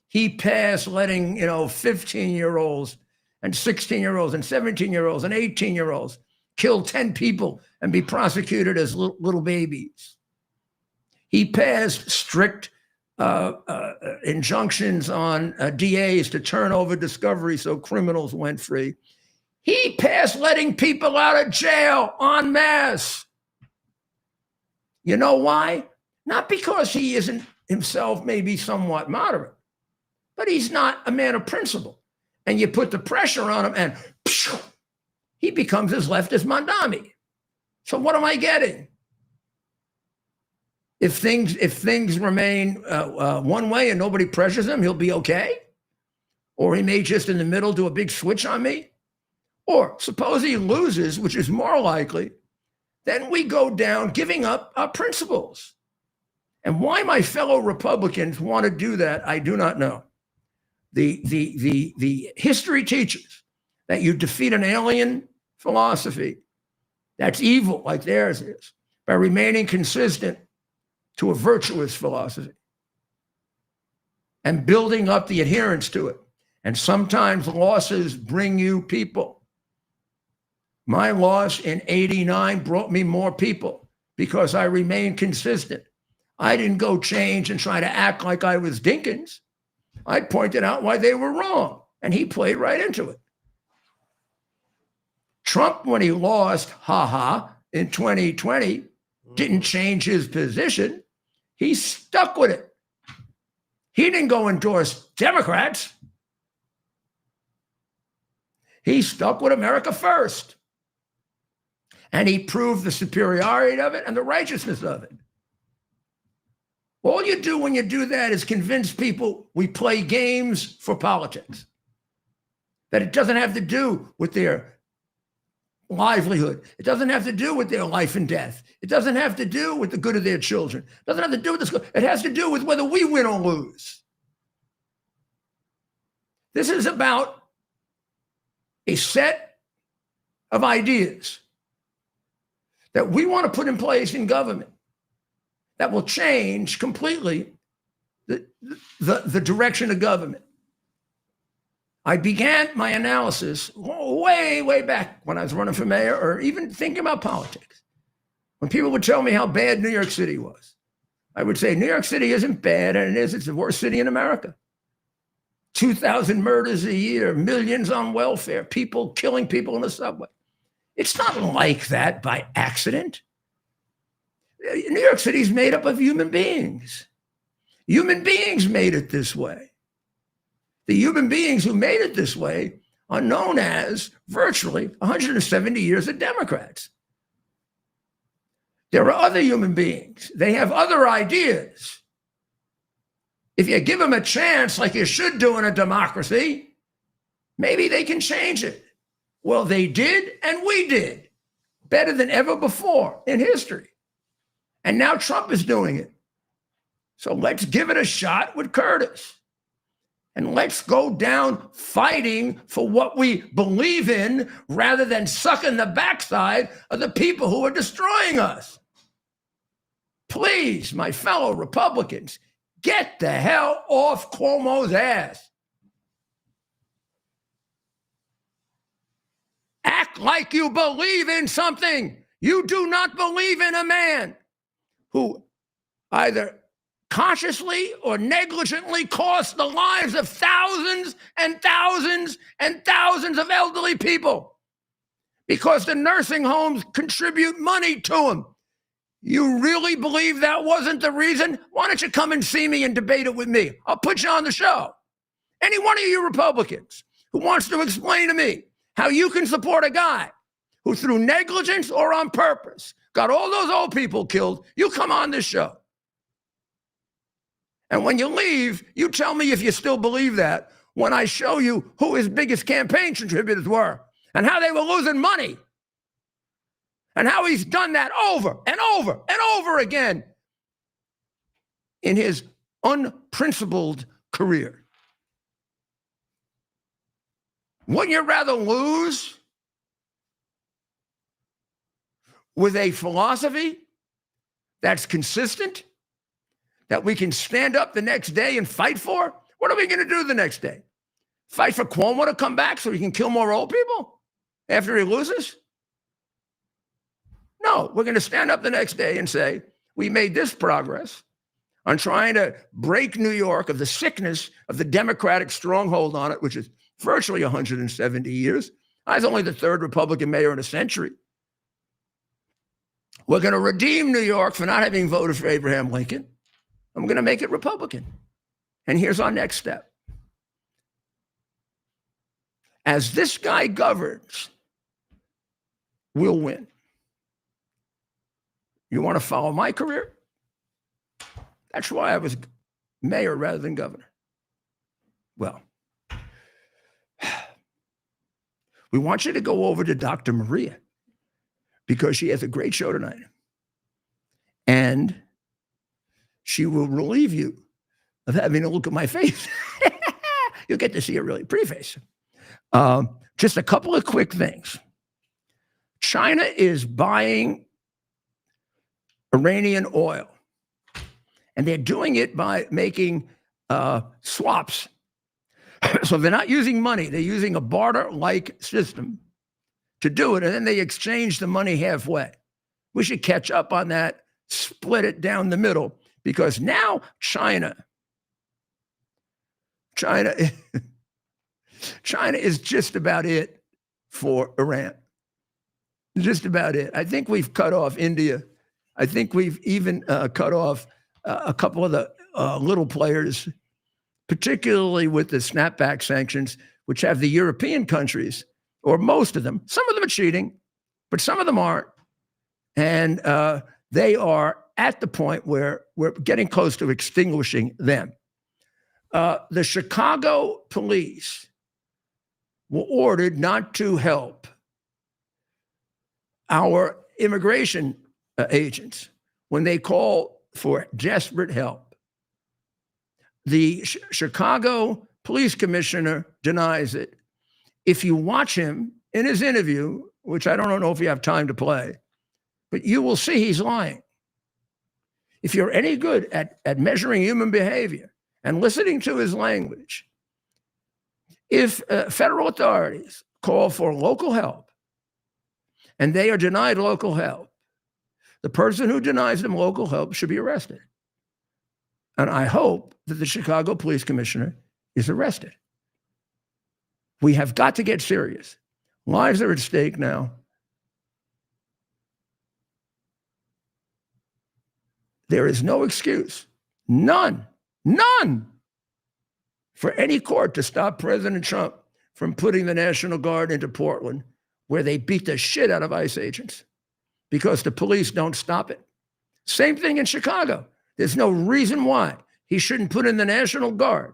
He passed letting, 15-year-olds and 16-year-olds and 17-year-olds and 18-year-olds kill 10 people and be prosecuted as little babies. He passed strict injunctions on DAs to turn over discovery so criminals went free. He passed letting people out of jail en masse. You know why? Not because he isn't himself maybe somewhat moderate, but he's not a man of principle. And you put the pressure on him and he becomes as left as Mamdani. So what am I getting? If things remain one way and nobody pressures him, he'll be okay. Or he may just in the middle do a big switch on me. Or suppose he loses, which is more likely, then we go down giving up our principles. And why my fellow Republicans want to do that, I do not know. The history teaches that you defeat an alien philosophy that's evil like theirs is by remaining consistent to a virtuous philosophy and building up the adherence to it. And sometimes losses bring you people. My loss in '89 brought me more people because I remained consistent. I didn't go change and try to act like I was Dinkins. I pointed out why they were wrong, and he played right into it. Trump, when he lost, in 2020, didn't change his position. He stuck with it. He didn't go endorse Democrats. He stuck with America first. And he proved the superiority of it and the righteousness of it. All you do when you do that is convince people we play games for politics, that it doesn't have to do with their livelihood. It doesn't have to do with their life and death. It doesn't have to do with the good of their children. It doesn't have to do with this. It has to do with whether we win or lose. This is about a set of ideas that we want to put in place in government that will change completely the direction of government. I began my analysis way, way back when I was running for mayor or even thinking about politics. When people would tell me how bad New York City was, I would say, New York City isn't bad, and it's the worst city in America. 2,000 murders a year, millions on welfare, people killing people in the subway. It's not like that by accident. New York City is made up of human beings. Human beings made it this way. The human beings who made it this way are known as virtually 170 years of Democrats. There are other human beings. They have other ideas. If you give them a chance, like you should do in a democracy, maybe they can change it. Well, they did, and we did. Better than ever before in history. And now Trump is doing it. So let's give it a shot with Curtis. And let's go down fighting for what we believe in rather than sucking the backside of the people who are destroying us. Please, my fellow Republicans, get the hell off Cuomo's ass. Act like you believe in something. You do not believe in a man who either consciously or negligently cost the lives of thousands and thousands and thousands of elderly people because the nursing homes contribute money to them. You really believe that wasn't the reason? Why don't you come and see me and debate it with me? I'll put you on the show. Any one of you Republicans who wants to explain to me how you can support a guy who through negligence or on purpose got all those old people killed, you come on this show. And when you leave, you tell me if you still believe that when I show you who his biggest campaign contributors were and how they were losing money and how he's done that over and over and over again in his unprincipled career. Wouldn't you rather lose with a philosophy that's consistent, that we can stand up the next day and fight for? What are we going to do the next day? Fight for Cuomo to come back so he can kill more old people after he loses? No, we're going to stand up the next day and say, we made this progress on trying to break New York of the sickness of the Democratic stronghold on it, which is virtually 170 years. I was only the third Republican mayor in a century. We're going to redeem New York for not having voted for Abraham Lincoln. I'm going to make it Republican. And here's our next step. As this guy governs, we'll win. You want to follow my career? That's why I was mayor rather than governor. Well, we want you to go over to Dr. Maria because she has a great show tonight. And she will relieve you of having to look at my face. You'll get to see a really pretty face. Just a couple of quick things. China is buying Iranian oil, and they're doing it by making swaps. So they're not using money. They're using a barter-like system to do it, and then they exchange the money halfway. We should catch up on that, split it down the middle, because now China is just about it for Iran. just about it. I think we've cut off India. I think we've even cut off a couple of the little players, particularly with the snapback sanctions, which have the European countries, or most of them. Some of them are cheating, but some of them aren't. And they are at the point where we're getting close to extinguishing them. The Chicago police were ordered not to help our immigration agents when they call for desperate help. The Chicago police commissioner denies it. If you watch him in his interview, which I don't know if you have time to play, but you will see he's lying. If you're any good at measuring human behavior and listening to his language, if federal authorities call for local help and they are denied local help, the person who denies them local help should be arrested. And I hope that the Chicago police commissioner is arrested. We have got to get serious. Lives are at stake now. There is no excuse, none, for any court to stop President Trump from putting the National Guard into Portland, where they beat the shit out of ICE agents because the police don't stop it. Same thing in Chicago. There's no reason why he shouldn't put in the National Guard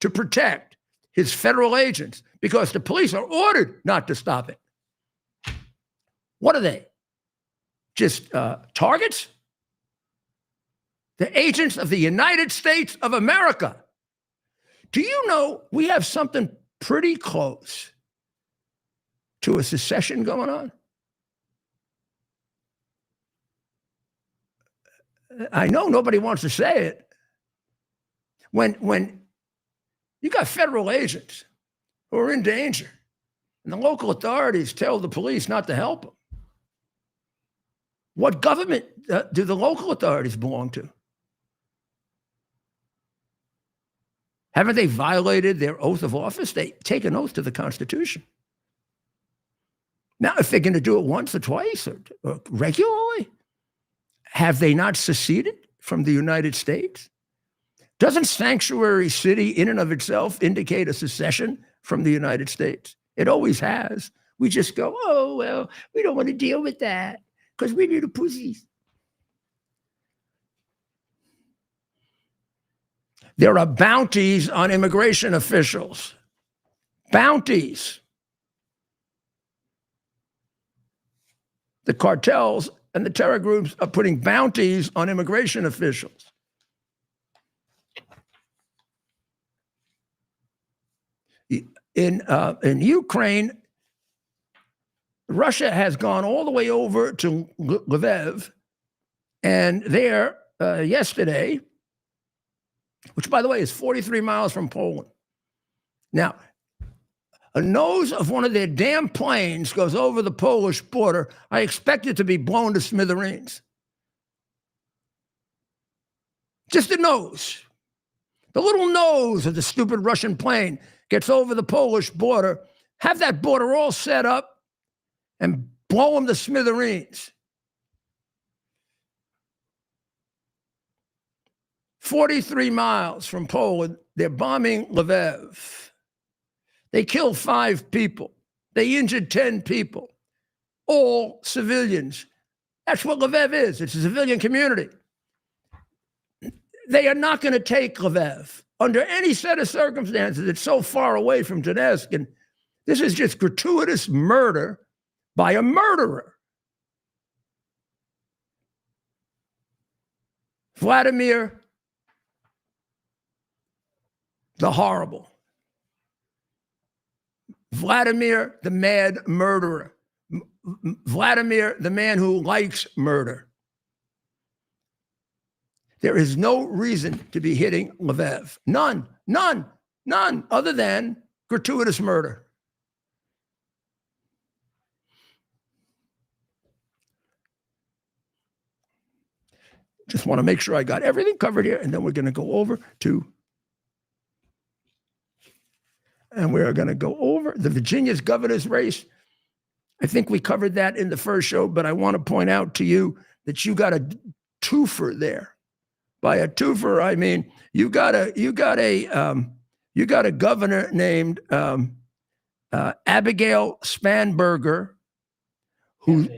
to protect his federal agents because the police are ordered not to stop it. What are they? Just targets? The agents of the United States of America. Do you know we have something pretty close to a secession going on? I know nobody wants to say it. When you got federal agents who are in danger and the local authorities tell the police not to help them, what government do the local authorities belong to? Haven't they violated their oath of office? They take an oath to the Constitution. Now, if they're going to do it once or twice or regularly, have they not seceded from the United States? Doesn't sanctuary city in and of itself indicate a secession from the United States? It always has. We just go, oh, well, we don't want to deal with that because we need the pussies. There are bounties on immigration officials. Bounties. The cartels and the terror groups are putting bounties on immigration officials. In Ukraine, Russia has gone all the way over to Lviv, and there yesterday, which, by the way, is 43 miles from Poland. Now, a nose of one of their damn planes goes over the Polish border. I expect it to be blown to smithereens. Just a nose. The little nose of the stupid Russian plane gets over the Polish border. Have that border all set up and blow them to smithereens. 43 miles from Poland, they're bombing Lviv. They killed 5 people. They injured 10 people, all civilians. That's what Lviv is. It's a civilian community. They are not going to take Lviv under any set of circumstances. It's so far away from Donetsk, and this is just gratuitous murder by a murderer. Vladimir the Horrible. Vladimir the mad murderer. Vladimir the man who likes murder. There is no reason to be hitting Lviv. None, other than gratuitous murder. Just want to make sure I got everything covered here, and then we're going to go over to the Virginia's governor's race. I think we covered that in the first show, but I want to point out to you that you got a twofer there. By a twofer, I mean you got a governor named Abigail Spanberger, who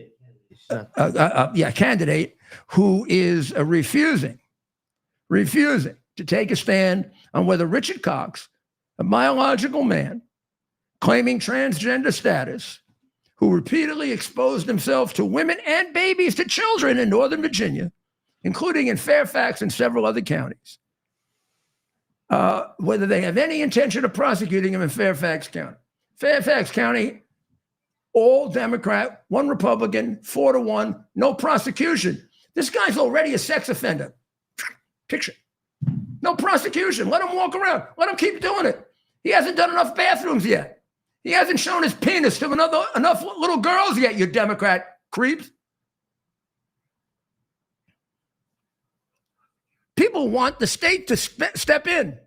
candidate, who is refusing to take a stand on whether Richard Cox, a biological man claiming transgender status, who repeatedly exposed himself to women and babies, to children in Northern Virginia, including in Fairfax and several other counties, whether they have any intention of prosecuting him in Fairfax County. Fairfax County, all Democrat, one Republican, 4-1, no prosecution. This guy's already a sex offender. Picture. No prosecution. Let him walk around. Let him keep doing it. He hasn't done enough bathrooms yet. He hasn't shown his penis to enough little girls yet, you Democrat creeps. People want the state to step in.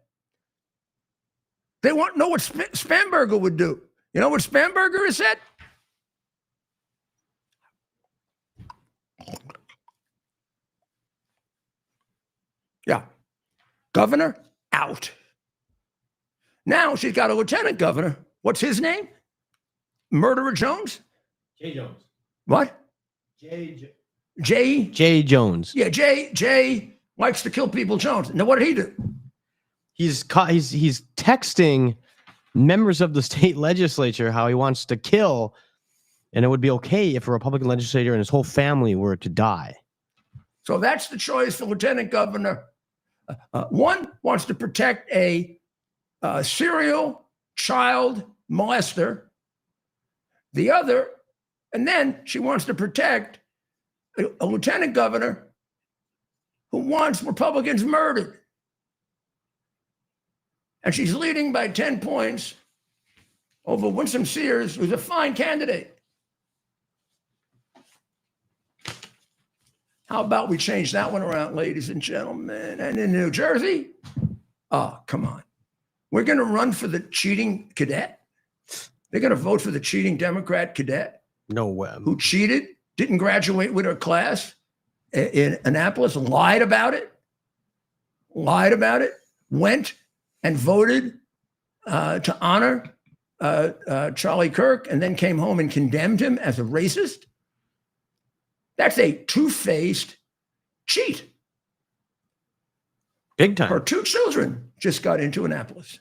They want to know what Spanberger would do. You know what Spanberger has said? Yeah. Governor, out. Now she's got a lieutenant governor. What's his name? Murderer Jones? Jay Jones. What? Jay. Jay Jones. Yeah, Jay likes to kill people Jones. Now, what did he do? He's texting members of the state legislature how he wants to kill, and it would be okay if a Republican legislator and his whole family were to die. So that's the choice for lieutenant governor. One wants to protect a serial child molester. The other, and then she wants to protect a lieutenant governor who wants Republicans murdered. And she's leading by 10 points over Winsome Sears, who's a fine candidate. How about we change that one around, ladies and gentlemen? And in New Jersey, oh, come on. We're going to run for the cheating cadet. They're going to vote for the cheating Democrat cadet. No way. Who cheated, didn't graduate with her class in Annapolis, lied about it, went and voted to honor Charlie Kirk, and then came home and condemned him as a racist. That's a two-faced cheat. Big time. Her two children just got into Annapolis.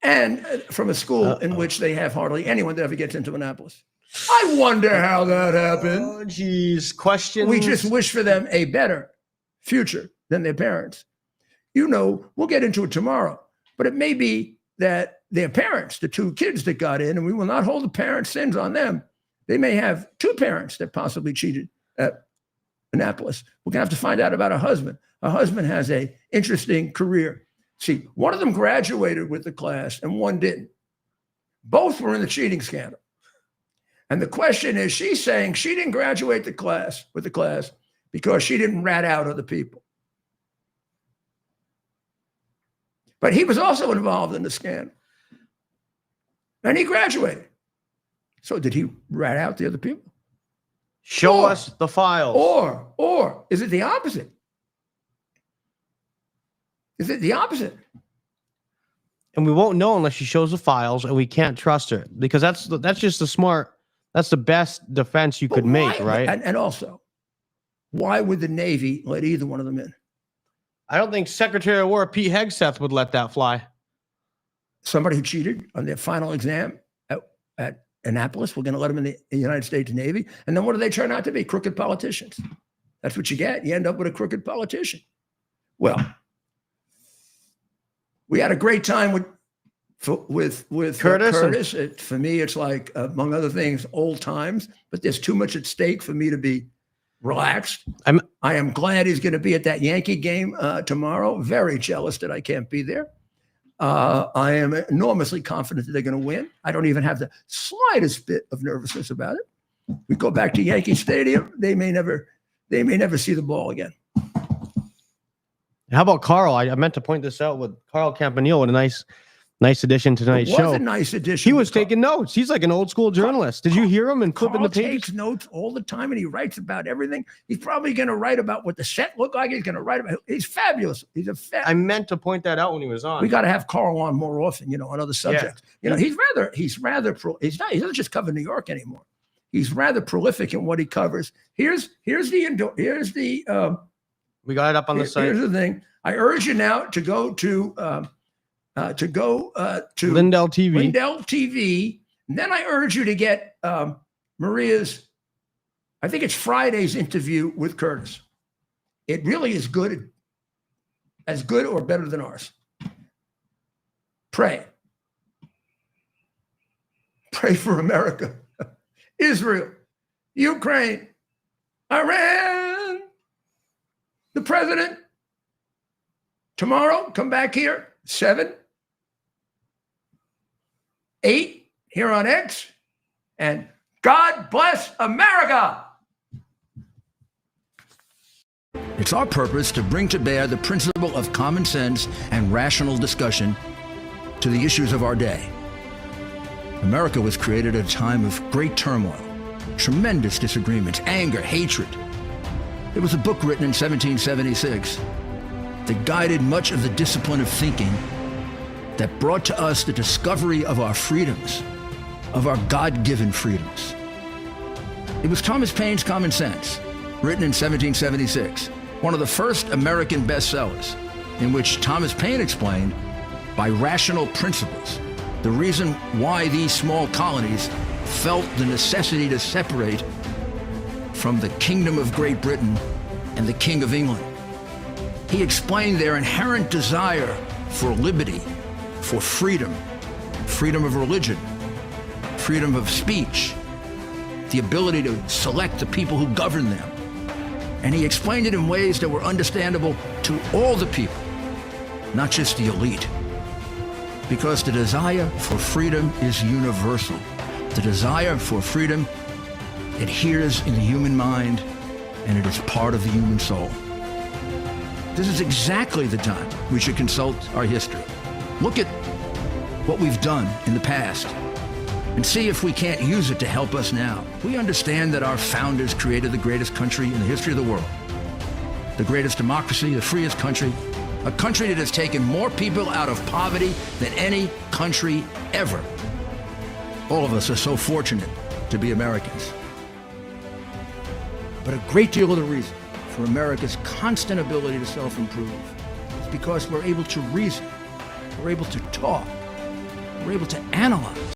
And from a school in which they have hardly anyone that ever gets into Annapolis. I wonder how that happened. Oh, geez. Questions? We just wish for them a better future than their parents. You know, we'll get into it tomorrow, but it may be that their parents, the two kids that got in, and we will not hold the parents' sins on them. They may have two parents that possibly cheated at Annapolis. We're going to have to find out about her husband. Her husband has an interesting career. See, one of them graduated with the class and one didn't. Both were in the cheating scandal. And the question is, she's saying she didn't graduate with the class because she didn't rat out other people. But he was also involved in the scandal. And he graduated. So did he rat out the other people? Show us the files. Or is it the opposite? Is it the opposite? And we won't know unless she shows the files, and we can't trust her because that's just that's the best defense you could make, right? And also, why would the Navy let either one of them in? I don't think Secretary of War Pete Hegseth would let that fly. Somebody who cheated on their final exam at Annapolis, we're going to let them in the United States Navy. And then what do they turn out to be? Crooked politicians. That's what you get. You end up with a crooked politician. Well, we had a great time with Curtis. For me, it's like, among other things, old times, but there's too much at stake for me to be relaxed. I am glad he's going to be at that Yankee game tomorrow. Very jealous that I can't be there. I am enormously confident that they're going to win. I don't even have the slightest bit of nervousness about it. We go back to Yankee Stadium. They may never see the ball again. How about Carl? I meant to point this out with Carl Campanile with a nice Nice addition to tonight's It was show. a nice addition. He was Carl. taking notes. He's like an old school journalist. Did you hear him and flipping Carl the pages? takes notes all the time, and he writes about everything. He's probably going to write about what the set looked like. He's going to write about. He's fabulous. He's a I meant to point that out when he was on. We got to have Carl on more often, on other subjects. He's he doesn't just cover New York anymore. He's rather prolific in what he covers. Here's the We got it up on the site. Here's the thing. I urge you now to go to Lindell TV. Lindell TV. And then I urge you to get Maria's, I think it's Friday's interview with Curtis. It really is good, as good or better than ours. Pray. Pray for America, Israel, Ukraine, Iran, the president. Tomorrow, come back here, 7, 8, here on X, and God bless America. It's our purpose to bring to bear the principle of common sense and rational discussion to the issues of our day. America was created at a time of great turmoil, tremendous disagreements, anger, hatred. There was a book written in 1776 that guided much of the discipline of thinking that brought to us the discovery of our freedoms, of our God-given freedoms. It was Thomas Paine's Common Sense, written in 1776, one of the first American bestsellers, in which Thomas Paine explained, by rational principles, the reason why these small colonies felt the necessity to separate from the Kingdom of Great Britain and the King of England. He explained their inherent desire for liberty, for freedom, freedom of religion, freedom of speech, the ability to select the people who govern them. And he explained it in ways that were understandable to all the people, not just the elite. Because the desire for freedom is universal. The desire for freedom adheres in the human mind, and it is part of the human soul. This is exactly the time we should consult our history. Look at what we've done in the past and see if we can't use it to help us now. We understand that our founders created the greatest country in the history of the world, the greatest democracy, the freest country, a country that has taken more people out of poverty than any country ever. All of us are so fortunate to be Americans. But a great deal of the reason for America's constant ability to self-improve is because we're able to reason, we're able to talk, we're able to analyze.